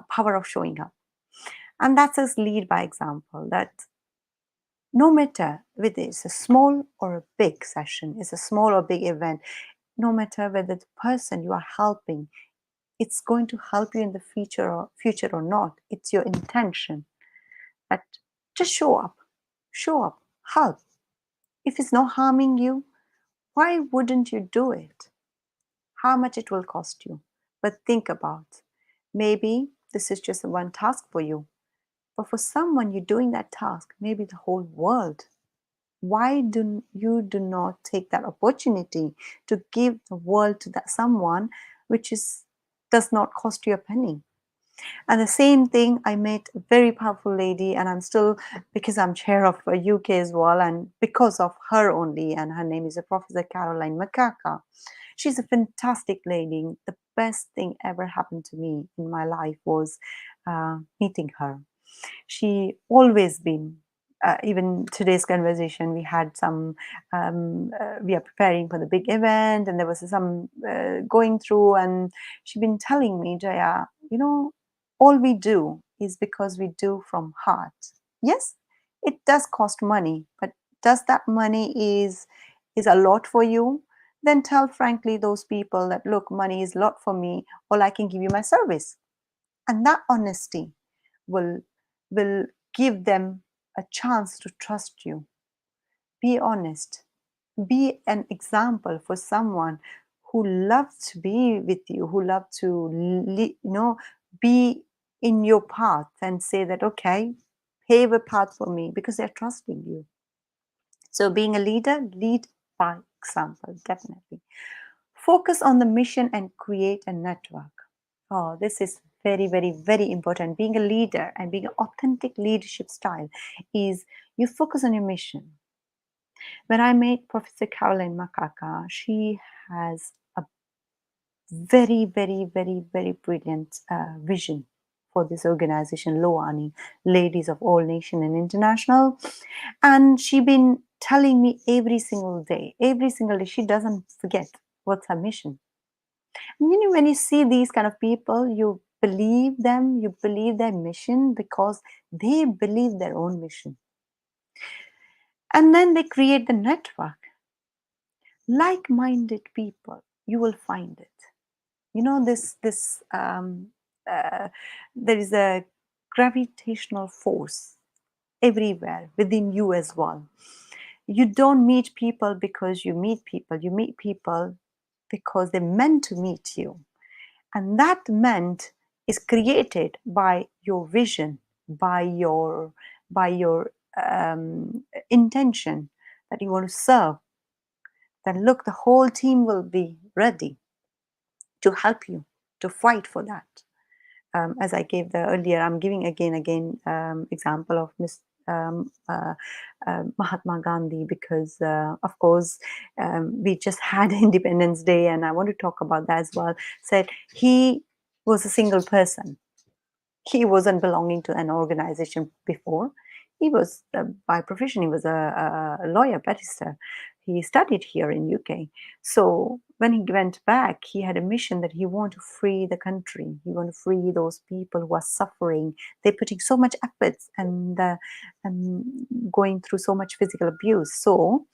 Power of Showing Up. And that's us lead by example, that no matter whether it's a small or a big session, it's a small or big event, no matter whether the person you are helping, it's going to help you in the future or not. It's your intention. But just show up, help. If it's not harming you, why wouldn't you do it? How much it will cost you? But think about, maybe this is just one task for you, but for someone you're doing that task, maybe the whole world. Why do you do not take that opportunity to give the world to that someone, which is does not cost you a penny? And the same thing, I met a very powerful lady, and I'm still, because I'm chair of UK as well, and because of her only, and her name is a Professor Caroline Makaka. She's a fantastic lady. The best thing ever happened to me in my life was meeting her. She always been, even today's conversation, we had some, we are preparing for the big event, and there was some going through, and she's been telling me, Jaya, all we do is because we do from heart. Yes, it does cost money, but does that money is a lot for you? Then tell frankly those people that, look, money is a lot for me, or I can give you my service. And that honesty will will give them a chance to trust you. Be honest. Be an example for someone who loves to be with you, who loves to be in your path, and say that, okay, pave a path for me, because they're trusting you. So being a leader, lead by example, definitely. Focus on the mission and create a network. Oh, this is very, very, very important. Being a leader and being an authentic leadership style is you focus on your mission. When I met Professor Caroline Makaka, she has a very, very, very, very brilliant vision for this organization, Loani, Ladies of All Nation and International. And she been telling me every single day, she doesn't forget what's her mission. And when you see these kind of people, you believe them, you believe their mission because they believe their own mission. And then they create the network. Like-minded people, you will find it. This there is a gravitational force everywhere within you as well. You don't meet people because you meet people. You meet people because they're meant to meet you. And that meant is created by your vision, by your intention that you want to serve. Then look, the whole team will be ready to help you to fight for that. As I gave the earlier, I'm giving again example of Miss Mahatma Gandhi, because of course we just had Independence Day, and I want to talk about that as well. Said he was a single person. He wasn't belonging to an organization before. He was by profession, he was a lawyer, barrister. He studied here in UK. So when he went back, he had a mission that he wanted to free the country. He wanted to free those people who are suffering. They're putting so much efforts and going through so much physical abuse. So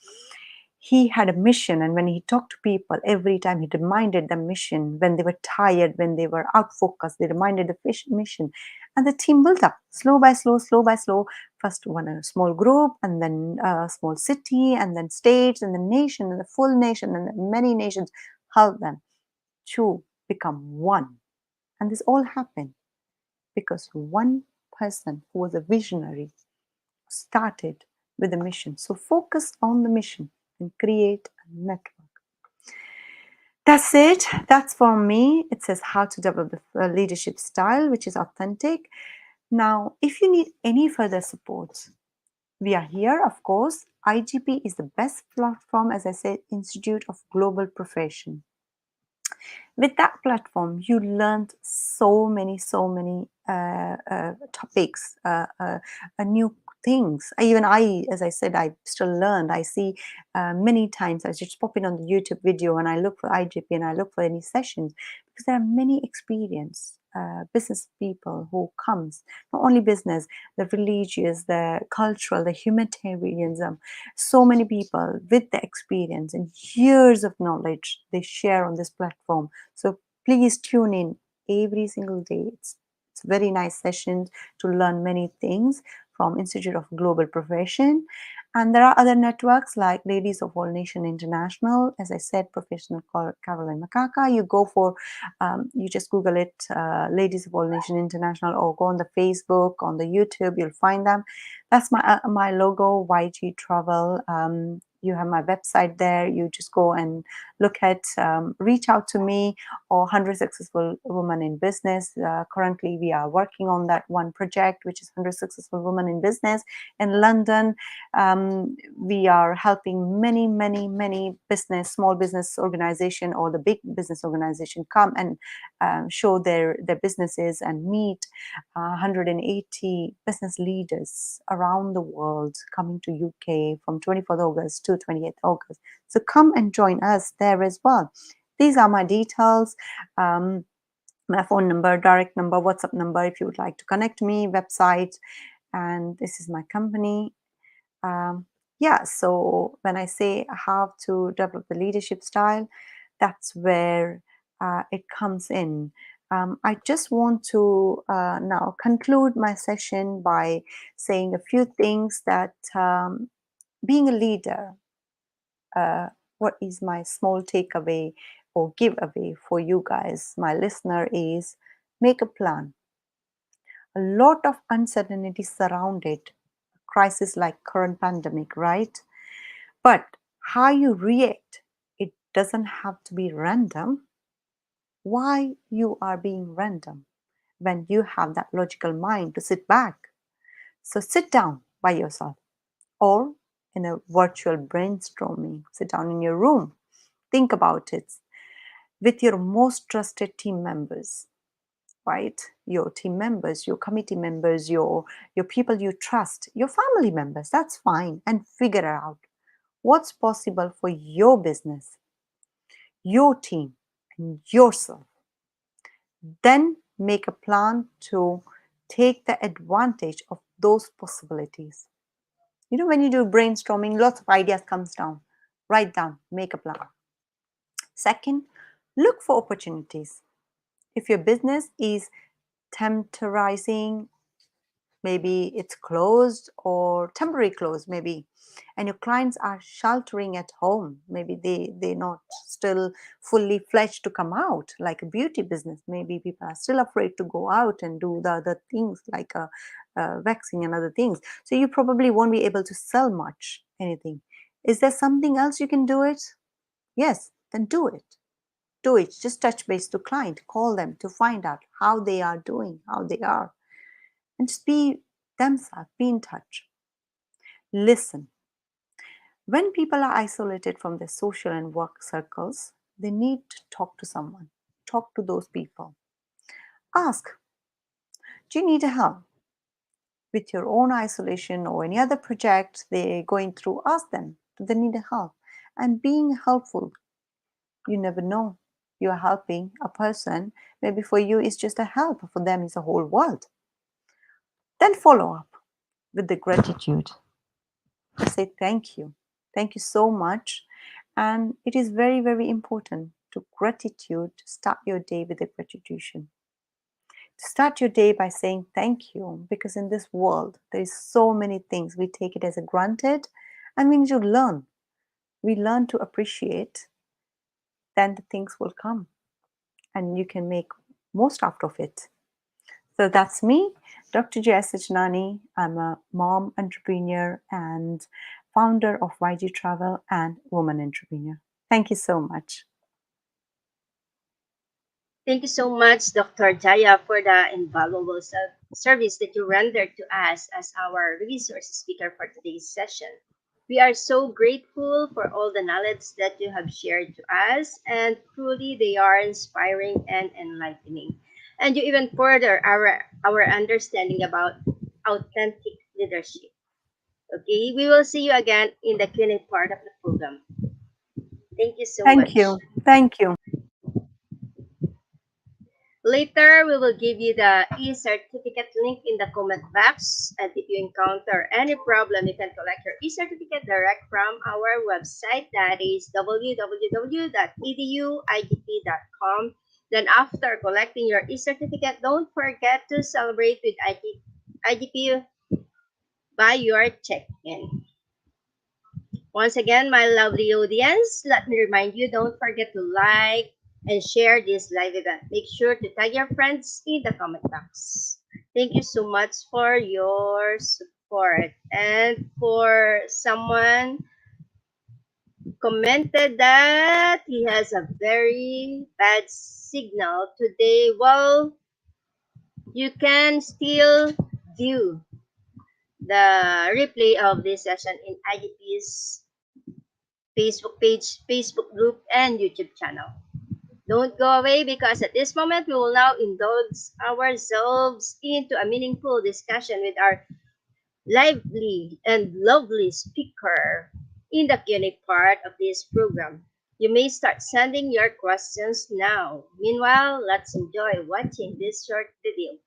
he had a mission, and when he talked to people, every time he reminded them mission. When they were tired, when they were out focused, they reminded the mission, and the team built up slow by slow. First one a small group, and then a small city, and then states, and the nation, and the full nation, and many nations helped them to become one. And this all happened because one person who was a visionary started with a mission. So focus on the mission and create a network. That's it. That's for me. It says how to develop the leadership style, which is authentic. Now, if you need any further support, we are here, of course. IGP is the best platform, as I said, Institute of Global Profession. With that platform, you learned so many topics, new things. Even I, as I said, I still learned. I see many times I just pop in on the YouTube video and I look for IGP and I look for any sessions, because there are many experienced business people who comes, not only business, the religious, the cultural, the humanitarianism. So many people with the experience and years of knowledge they share on this platform. So please tune in every single day. It's very nice sessions to learn many things from Institute of Global Profession. And there are other networks like Ladies of All Nation International. As I said, Professional Caroline Makaka. You go for, you just Google it, Ladies of All Nation International, or go on the Facebook, on the YouTube, you'll find them. That's my logo, YG Travel. You have my website there. You just go and look at, reach out to me or 100 Successful Women in Business. Currently, we are working on that one project, which is 100 Successful Women in Business in London. We are helping many, many, many small business organization or the big business organization come and show their businesses and meet 180 business leaders around the world coming to UK from 24th August to 28th August. So come and join us there as well. These are my details. My phone number, direct number, WhatsApp number if you would like to connect me, website, and this is my company. Yeah, so when I say how to develop the leadership style, that's where it comes in. I just want to now conclude my session by saying a few things that being a leader, uh, what is my small takeaway or giveaway for you guys, my listener, is make a plan. A lot of uncertainty surrounded crisis like current pandemic, right? But how you react, it doesn't have to be random. Why you are being random when you have that logical mind to sit back? So sit down by yourself or in a virtual brainstorming, sit down in your room, think about it with your most trusted team members, right? Your team members, your committee members, your people you trust, your family members, that's fine, and figure out what's possible for your business, your team, and yourself. Then make a plan to take the advantage of those possibilities. You know, when you do brainstorming, lots of ideas comes down. Write down, make a plan. Second, look for opportunities. If your business is temporizing, maybe it's closed or temporary closed, maybe, and your clients are sheltering at home, maybe they're not still fully fledged to come out, like a beauty business, maybe people are still afraid to go out and do the other things like vaccine and other things, so you probably won't be able to sell much anything. Is there something else you can do it? Yes, then do it. Do it. Just touch base to client, call them to find out how they are doing, how they are, and just be themselves, be in touch. Listen. When people are isolated from their social and work circles, they need to talk to someone. Talk to those people. Ask, do you need help with your own isolation or any other project they're going through? Ask them, do they need help? And being helpful, you never know. You're helping a person, maybe for you it's just a help, for them it's a whole world. Then follow up with the gratitude. Say thank you. Thank you so much. And it is very, very important to gratitude to start your day with a gratitude. To start your day by saying thank you, because in this world there is so many things we take it as a granted, and we need to learn. We learn to appreciate, then the things will come and you can make most out of it. So that's me, Dr. Jaya Sajnani. I'm a mom entrepreneur and founder of YG Travel and woman entrepreneur. Thank you so much. Thank you so much, Dr. Jaya, for the invaluable service that you rendered to us as our resource speaker for today's session. We are so grateful for all the knowledge that you have shared to us, and truly they are inspiring and enlightening. And you even further our understanding about authentic leadership. Okay, we will see you again in the Q&A part of the program. Thank you so Thank much. you. Thank you. Later, we will give you the e-certificate link in the comment box. And if you encounter any problem, you can collect your e-certificate direct from our website. That is www.eduigp.com. Then after collecting your e-certificate, don't forget to celebrate with IGP by your check-in. Once again, my lovely audience, let me remind you, don't forget to like and share this live event. Make sure to tag your friends in the comment box. Thank you so much for your support. And for someone commented that he has a very bad signal today. Well, you can still view the replay of this session in IGP's Facebook page, Facebook group, and YouTube channel. Don't go away because at this moment we will now indulge ourselves into a meaningful discussion with our lively and lovely speaker in the Q&A part of this program. You may start sending your questions now. Meanwhile, let's enjoy watching this short video.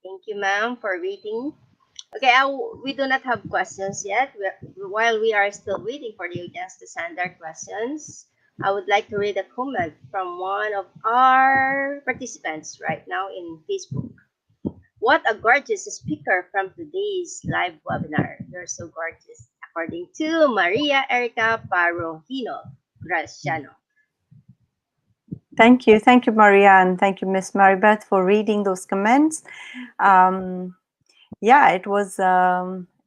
Thank you, ma'am, for waiting. Okay, we do not have questions yet. While we are still waiting for the audience to send their questions, I would like to read a comment from one of our participants right now in Facebook. What a gorgeous speaker from today's live webinar. You're so gorgeous. According to Maria Erica Parojino Graciano. Thank you, Maria, and thank you, Miss Maribeth, for reading those comments. Yeah, it was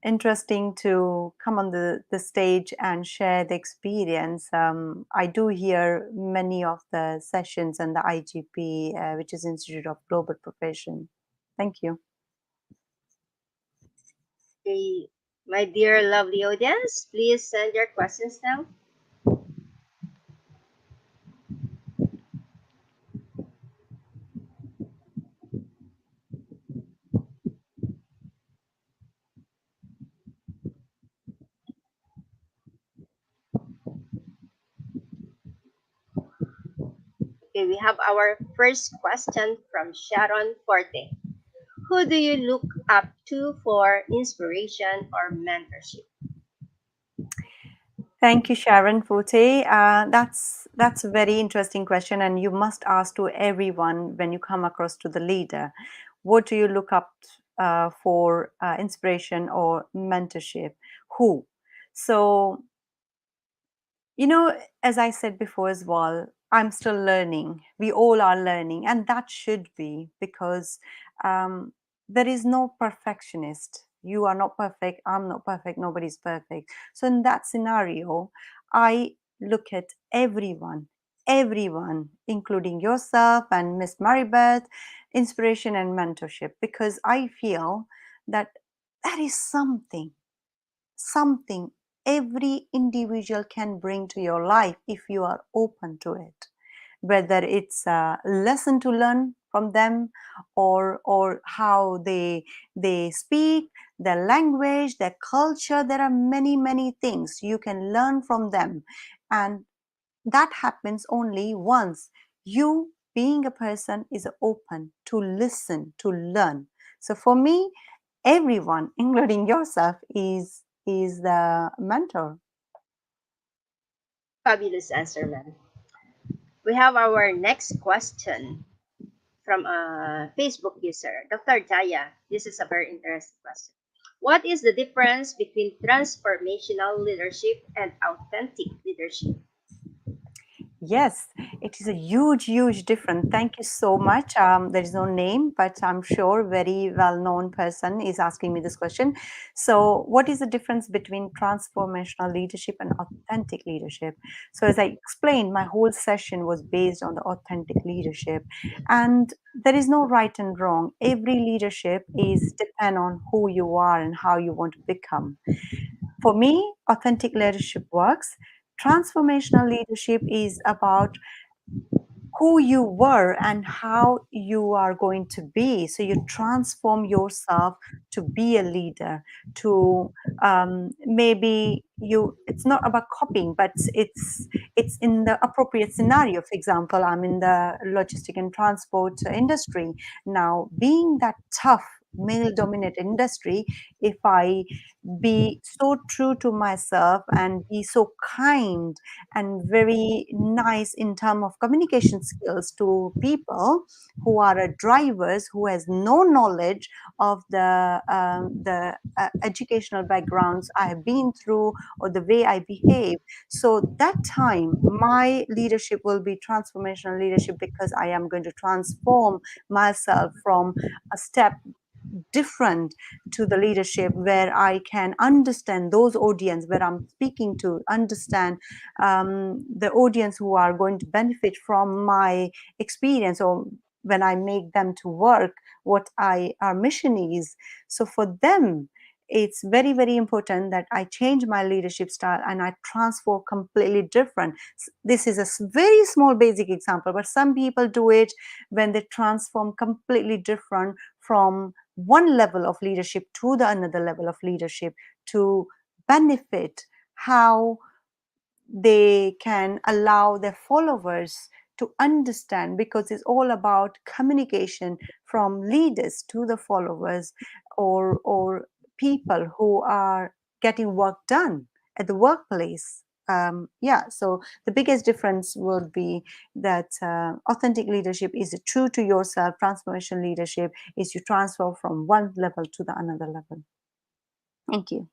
interesting to come on the stage and share the experience. I do hear many of the sessions and the IGP, which is Institute of Global Profession. Thank you. Okay, my dear lovely audience, please send your questions now. Okay, we have our first question from Sharon Forte. Who do you look up to for inspiration or mentorship? Thank you, Sharon Forte. That's a very interesting question, and you must ask to everyone when you come across to the leader. What do you look up for inspiration or mentorship? Who? So, you know, as I said before as well, I'm still learning. We all are learning, and that should be because um, there is no perfectionist. You are not perfect. I'm not perfect. Nobody's perfect. So, in that scenario, I look at everyone, including yourself and Miss Maribeth, inspiration and mentorship, because I feel that that is something every individual can bring to your life if you are open to it, whether it's a lesson to learn from them, or how they speak, their language, their culture. There are many things you can learn from them, and that happens only once you, being a person, is open to listen, to learn. So for me, everyone, including yourself, is the mentor. Fabulous answer, ma'am. We have our next question from a Facebook user, Dr. Jaya. This is a very interesting question. What is the difference between transformational leadership and authentic leadership? Yes, it is a huge, huge difference. Thank you so much. There is no name, but I'm sure very well-known person is asking me this question. So, what is the difference between transformational leadership and authentic leadership? So, as I explained, my whole session was based on the authentic leadership, and there is no right and wrong. Every leadership is depend on who you are and how you want to become. For me, authentic leadership works. Transformational leadership is about who you were and how you are going to be. So you transform yourself to be a leader, to maybe you, it's not about copying, but it's in the appropriate scenario. For example, I'm in the logistic and transport industry. Now, being that tough male dominated industry, if I be so true to myself and be so kind and very nice in terms of communication skills to people who are drivers who has no knowledge of the educational backgrounds I have been through or the way I behave. So that time my leadership will be transformational leadership because I am going to transform myself from a step different to the leadership where I can understand those audience where I'm speaking to, understand the audience who are going to benefit from my experience or when I make them to work, what our mission is. So for them, it's very, very important that I change my leadership style and I transform completely different. This is a very small basic example, but some people do it when they transform completely different from one level of leadership to the another level of leadership to benefit how they can allow their followers to understand, because it's all about communication from leaders to the followers or people who are getting work done at the workplace. Yeah, so the biggest difference would be that authentic leadership is true to yourself. Transformation leadership is you transfer from one level to the another level. Thank you.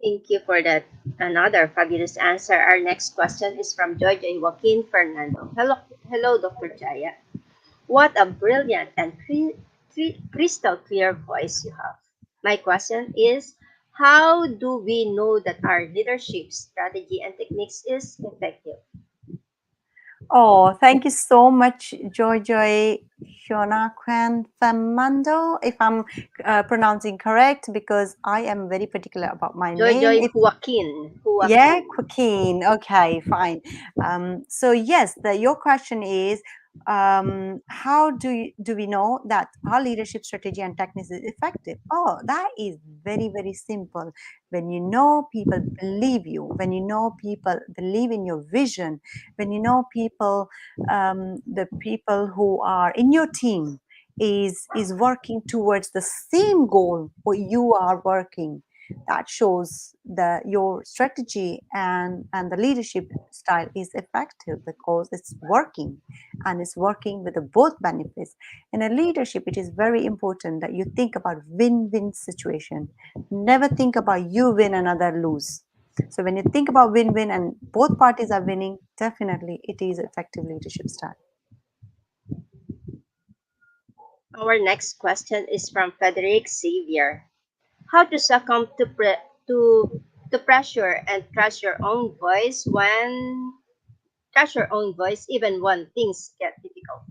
Thank you for that. Another fabulous answer. Our next question is from Jojo Joaquin Fernando. Hello, Dr. Jaya. What a brilliant and crystal clear voice you have. My question is, how do we know that our leadership strategy and techniques is effective? Oh, thank you so much, Joy Shonakwan Fernando, if I'm pronouncing correct, because I am very particular about my name. Joy It's Joaquin. yeah, Joaquin. Joaquin. Okay, fine. So yes, your question is, how do we know that our leadership strategy and techniques is effective? Oh, that is very, very simple. When you know people believe you, when you know people believe in your vision, when you know people, the people who are in your team is working towards the same goal what you are working, that shows that your strategy and the leadership style is effective because it's working, and it's working with the both benefits. In a leadership, it is very important that you think about win-win situation. Never think about you win another lose. So when you think about win-win and both parties are winning, definitely it is effective leadership style. Our next question is from Frederick Xavier. How to succumb to pressure and trust your own voice when trust your own voice even when things get difficult.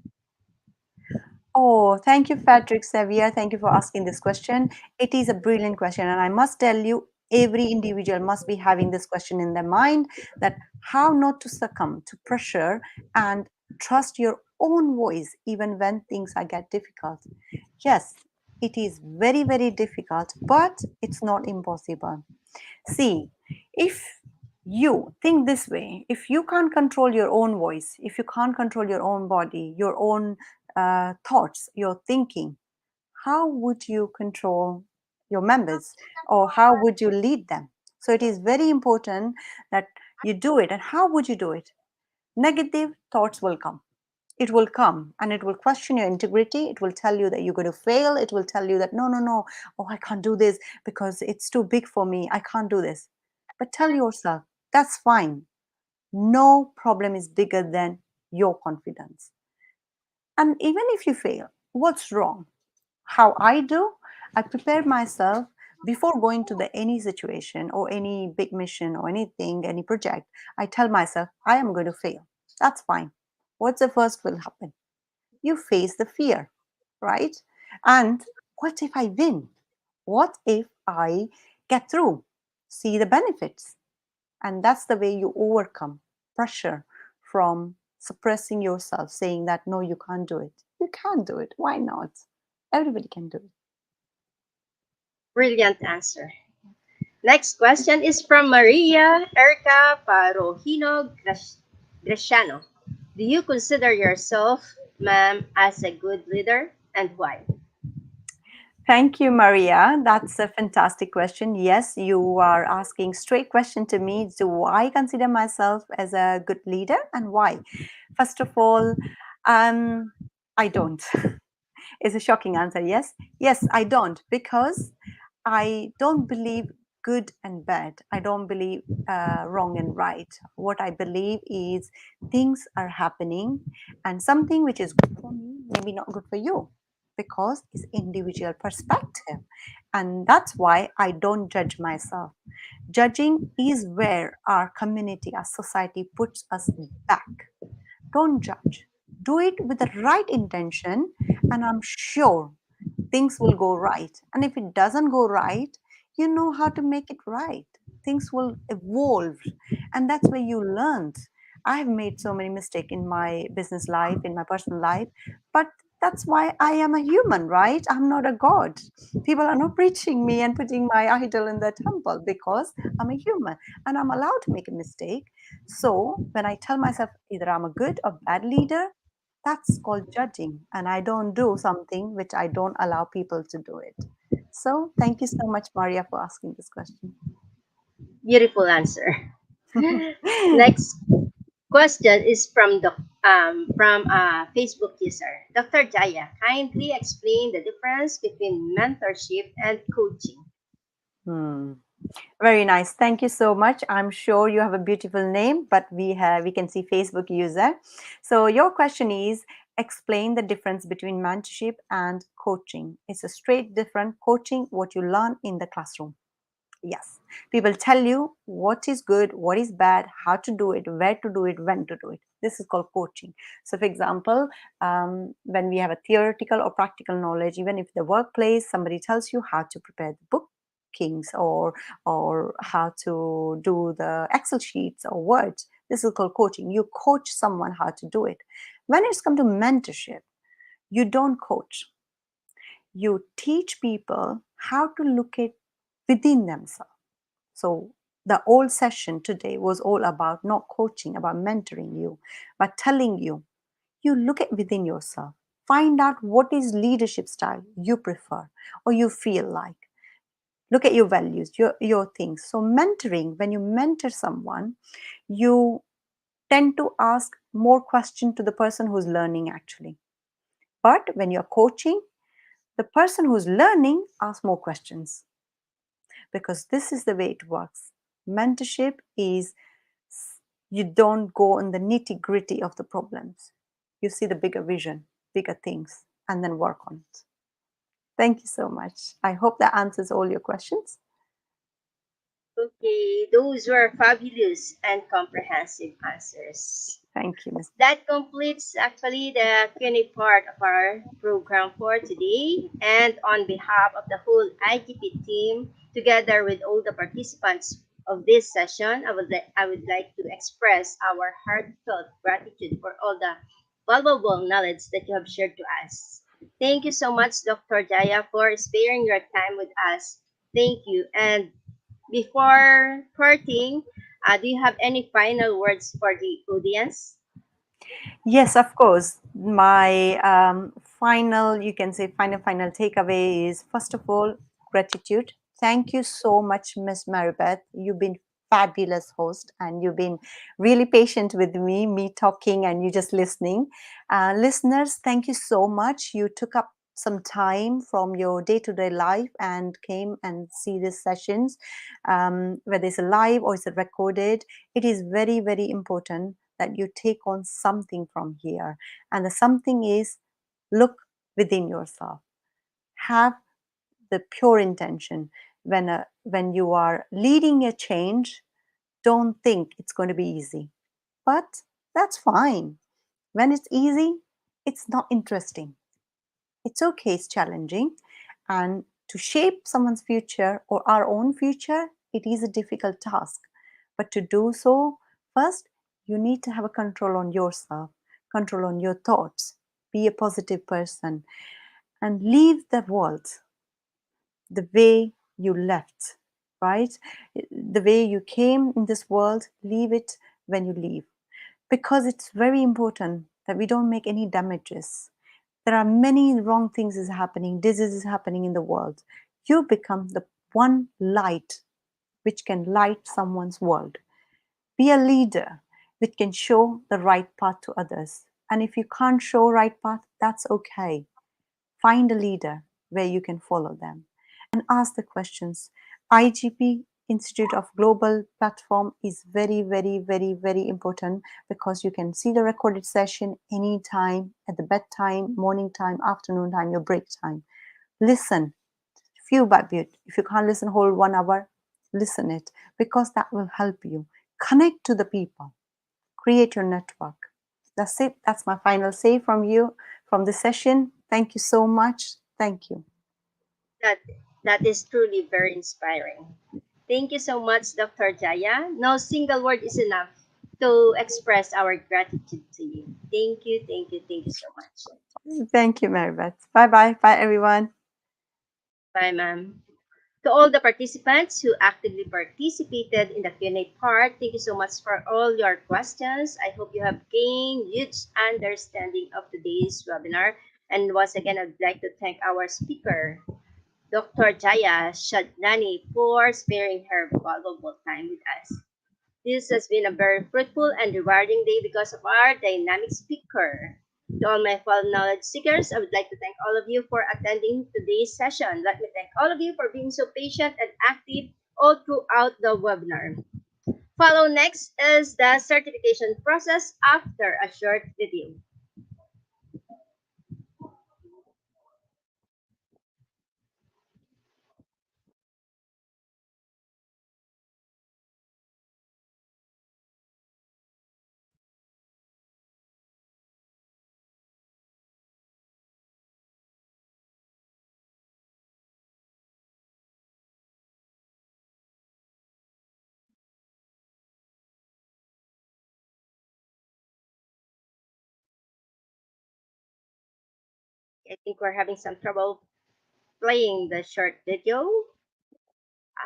Oh, thank you, Patrick Xavier. Thank you for asking this question. It is a brilliant question, and I must tell you, every individual must be having this question in their mind, that how not to succumb to pressure and trust your own voice even when things are get difficult. Yes, it is very, very difficult, but it's not impossible. See, if you think this way, if you can't control your own voice, if you can't control your own body, your own thoughts, your thinking, how would you control your members or how would you lead them? So it is very important that you do it. And how would you do it? Negative thoughts will come. It will come and it will question your integrity. It will tell you that you're going to fail. It will tell you that no, no, no, oh, I can't do this because it's too big for me. I can't do this. But tell yourself, that's fine. No problem is bigger than your confidence. And even if you fail, what's wrong? How I do, I prepare myself before going to the any situation or any big mission or anything, any project. I tell myself I am going to fail. That's fine. What's the first will happen? You face the fear, right? And what if I win? What if I get through? See the benefits. And that's the way you overcome pressure from suppressing yourself, saying that no, you can't do it. You can do it. Why not? Everybody can do it. Brilliant answer. Next question is from Maria Erica Parojino Graciano. Do you consider yourself, ma'am, as a good leader and why? Thank you, Maria. That's a fantastic question. Yes, you are asking straight question to me. Do I consider myself as a good leader and why? First of all, um, I don't. Is a shocking answer. Yes, yes, I don't because I don't believe good and bad. I don't believe wrong and right. What I believe is things are happening, and something which is good for me maybe not good for you because it's individual perspective, and that's why I don't judge myself. Judging is where our community, our society puts us back. Don't judge. Do it with the right intention, and I'm sure things will go right. And if it doesn't go right, you know how to make it right. Things will evolve, and that's where you learn. I have made so many mistakes in my business life, in my personal life, but that's why I am a human, right? I'm not a god. People are not preaching me and putting my idol in the temple because I'm a human and I'm allowed to make a mistake. So when I tell myself either I'm a good or bad leader, that's called judging. And I don't do something which I don't allow people to do it. So thank you so much, Maria, for asking this question. Beautiful answer. Next question is from a Facebook user. Dr. Jaya, kindly explain the difference between mentorship and coaching. Hmm. Very nice. Thank you so much. I'm sure you have a beautiful name, but we can see Facebook user. So your question is explain the difference between mentorship and coaching. It's a straight different coaching what you learn in the classroom. Yes. People tell you what is good, what is bad, how to do it, where to do it, when to do it. This is called coaching. So, for example, when we have a theoretical or practical knowledge, even if the workplace, somebody tells you how to prepare the bookings or how to do the Excel sheets or words, this is called coaching. You coach someone how to do it. When it's come to mentorship, you don't coach. You teach people how to look at within themselves. So the whole session today was all about not coaching, about mentoring you, but telling you, you look at within yourself, find out what is leadership style you prefer or you feel like. Look at your values, your things. So mentoring, when you mentor someone, you tend to ask more questions to the person who's learning actually. But when you're coaching, the person who's learning asks more questions because this is the way it works. Mentorship is you don't go in the nitty gritty of the problems. You see the bigger vision, bigger things, and then work on it. Thank you so much. I hope that answers all your questions. Okay, those were fabulous and comprehensive answers. Thank you, Ms. That completes actually the Q&A part of our program for today. And on behalf of the whole IGP team, together with all the participants of this session, I would like to express our heartfelt gratitude for all the valuable knowledge that you have shared to us. Thank you so much, Dr. Jaya, for sparing your time with us. Thank you. And before parting, do you have any final words for the audience? Yes, of course. My final, you can say, final takeaway is first of all, gratitude. Thank you so much, Miss Maribeth. You've been fabulous host and you've been really patient with me talking and you just listening. Listeners, thank you so much. You took up some time from your day-to-day life and came and see these sessions, whether it's a live or it's a recorded, it is very, very important that you take on something from here. And the something is, look within yourself. Have the pure intention. When you are leading a change, don't think it's going to be easy. But that's fine. When it's easy, it's not interesting. It's okay, it's challenging. And to shape someone's future or our own future, it is a difficult task. But to do so, first, you need to have a control on yourself, control on your thoughts, be a positive person, and leave the world the way you left, right? The way you came in this world, leave it when you leave. Because it's very important that we don't make any damages. There are many wrong things is happening, disease is happening in the world. You become the one light which can light someone's world. Be a leader which can show the right path to others. And if you can't show right path, that's okay. Find a leader where you can follow them and ask the questions. IGP, Institute of Global Platform, is very, very, very, very important because you can see the recorded session anytime at the bedtime, morning time, afternoon time, your break time. Listen few by bit. If you can't listen whole 1 hour, listen it because that will help you. Connect to the people, create your network. That's it. That's my final say from you from the session. Thank you so much. Thank you. That that is truly very inspiring. Thank you so much, Dr. Jaya. No single word is enough to express our gratitude to you. Thank you so much. Thank you, Marybeth. Bye bye. Bye, everyone. Bye, ma'am. To all the participants who actively participated in the Q&A part, thank you so much for all your questions. I hope you have gained huge understanding of today's webinar. And once again, I'd like to thank our speaker, Dr. Jaya Shadnani, for sparing her valuable time with us. This has been a very fruitful and rewarding day because of our dynamic speaker. To all my fellow knowledge seekers, I would like to thank all of you for attending today's session. Let me thank all of you for being so patient and active all throughout the webinar. Follow next is the certification process after a short video. I think we're having some trouble playing the short video.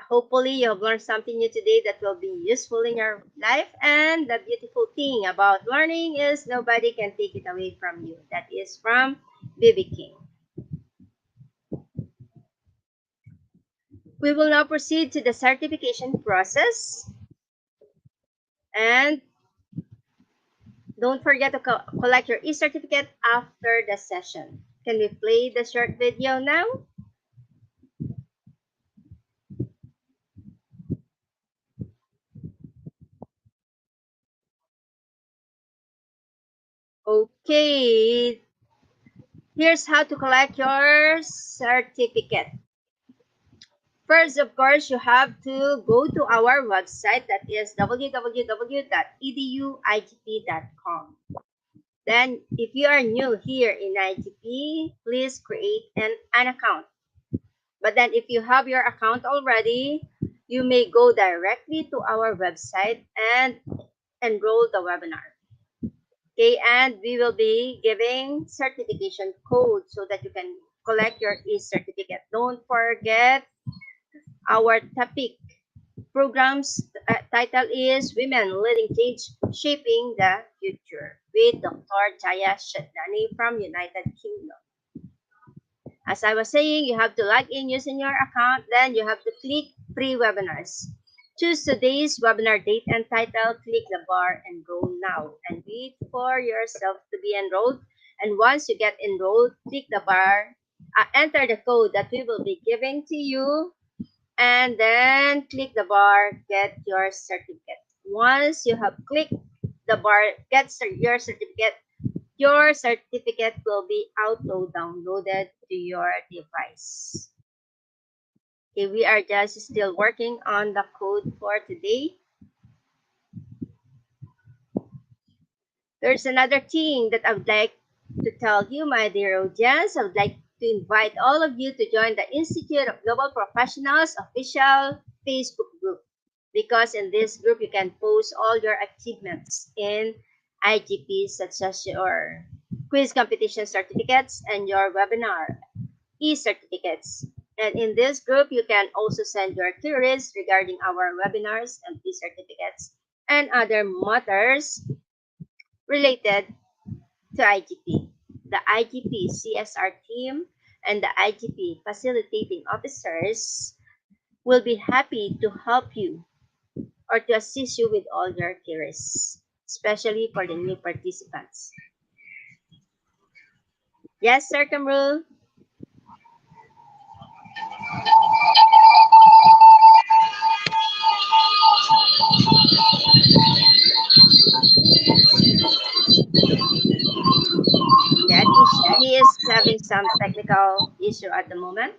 Hopefully, you have learned something new today that will be useful in your life. And the beautiful thing about learning is nobody can take it away from you. That is from BB King. We will now proceed to the certification process. And don't forget to collect your e-certificate after the session. Can we play the short video now? Okay, here's how to collect your certificate. First, of course, you have to go to our website that is www.eduigp.com. Then, if you are new here in IGP, please create an account. But then, if you have your account already, you may go directly to our website and enroll the webinar. Okay, and we will be giving certification code so that you can collect your e-certificate. Don't forget our topic program's title is Women Leading Change, Shaping the Future with Dr. Jaya Shadnani from United Kingdom. As I was saying, you have to log in using your account, then you have to click pre-webinars. Choose today's webinar date and title, click the bar enroll now, and wait for yourself to be enrolled. And once you get enrolled, click the bar enter the code that we will be giving to you, and then click the bar, get your certificate. Once you have clicked the bar, your certificate will be auto downloaded to your device. Okay, we are just still working on the code for today. There's another thing that I would like to tell you, my dear audience. I would like to invite all of you to join the Institute of Global Professionals official Facebook group, because in this group you can post all your achievements in IGP, such as your quiz competition certificates and your webinar e-certificates. And in this group, you can also send your queries regarding our webinars and e-certificates and other matters related to IGP. The IGP CSR team and the IGP facilitating officers will be happy to help you or to assist you with all your queries, especially for the new participants. Yes, Sir Kamrul? Yeah, he is having some technical issue at the moment.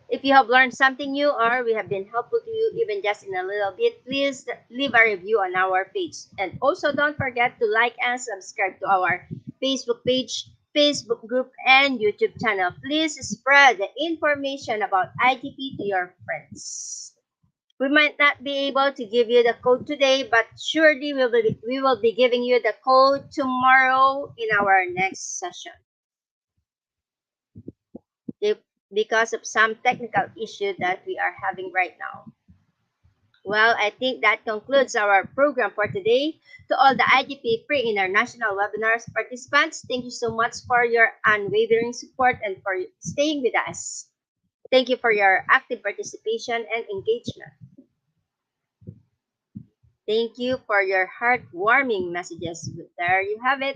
If you have learned something new or we have been helpful to you even just in a little bit, please leave a review on our page. And also don't forget to like and subscribe to our Facebook page, Facebook group, and YouTube channel. Please spread the information about IGP to your friends. We might not be able to give you the code today, but surely we will be giving you the code tomorrow in our next session. Because of some technical issue that we are having right now. Well, I think that concludes our program for today. To all the IGP Free International Webinars participants, thank you so much for your unwavering support and for staying with us. Thank you for your active participation and engagement. Thank you for your heartwarming messages. There you have it.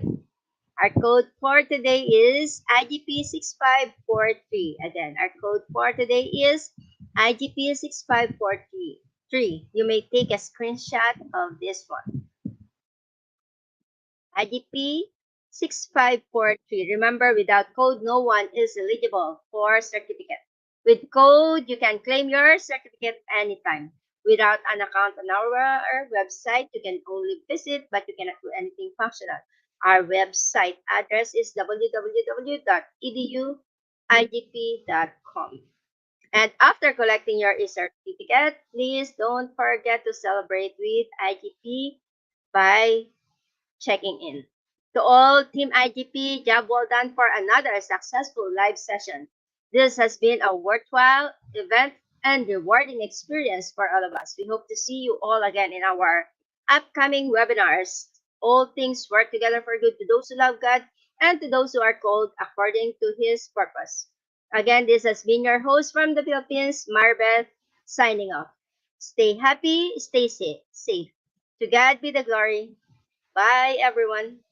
Our code for today is IGP6543. Again, our code for today is IGP6543. You may take a screenshot of this one. IGP6543. Remember, without code, no one is eligible for certificate. With code, you can claim your certificate anytime. Without an account on our website, you can only visit, but you cannot do anything functional. Our website address is www.eduigp.com. And after collecting your e-certificate, please don't forget to celebrate with IGP by checking in. To all Team IGP, job well done for another successful live session. This has been a worthwhile event and rewarding experience for all of us. We hope to see you all again in our upcoming webinars. All things work together for good to those who love God and to those who are called according to His purpose. Again, this has been your host from the Philippines, Marbeth, signing off. Stay happy, stay safe. To God be the glory. Bye, everyone.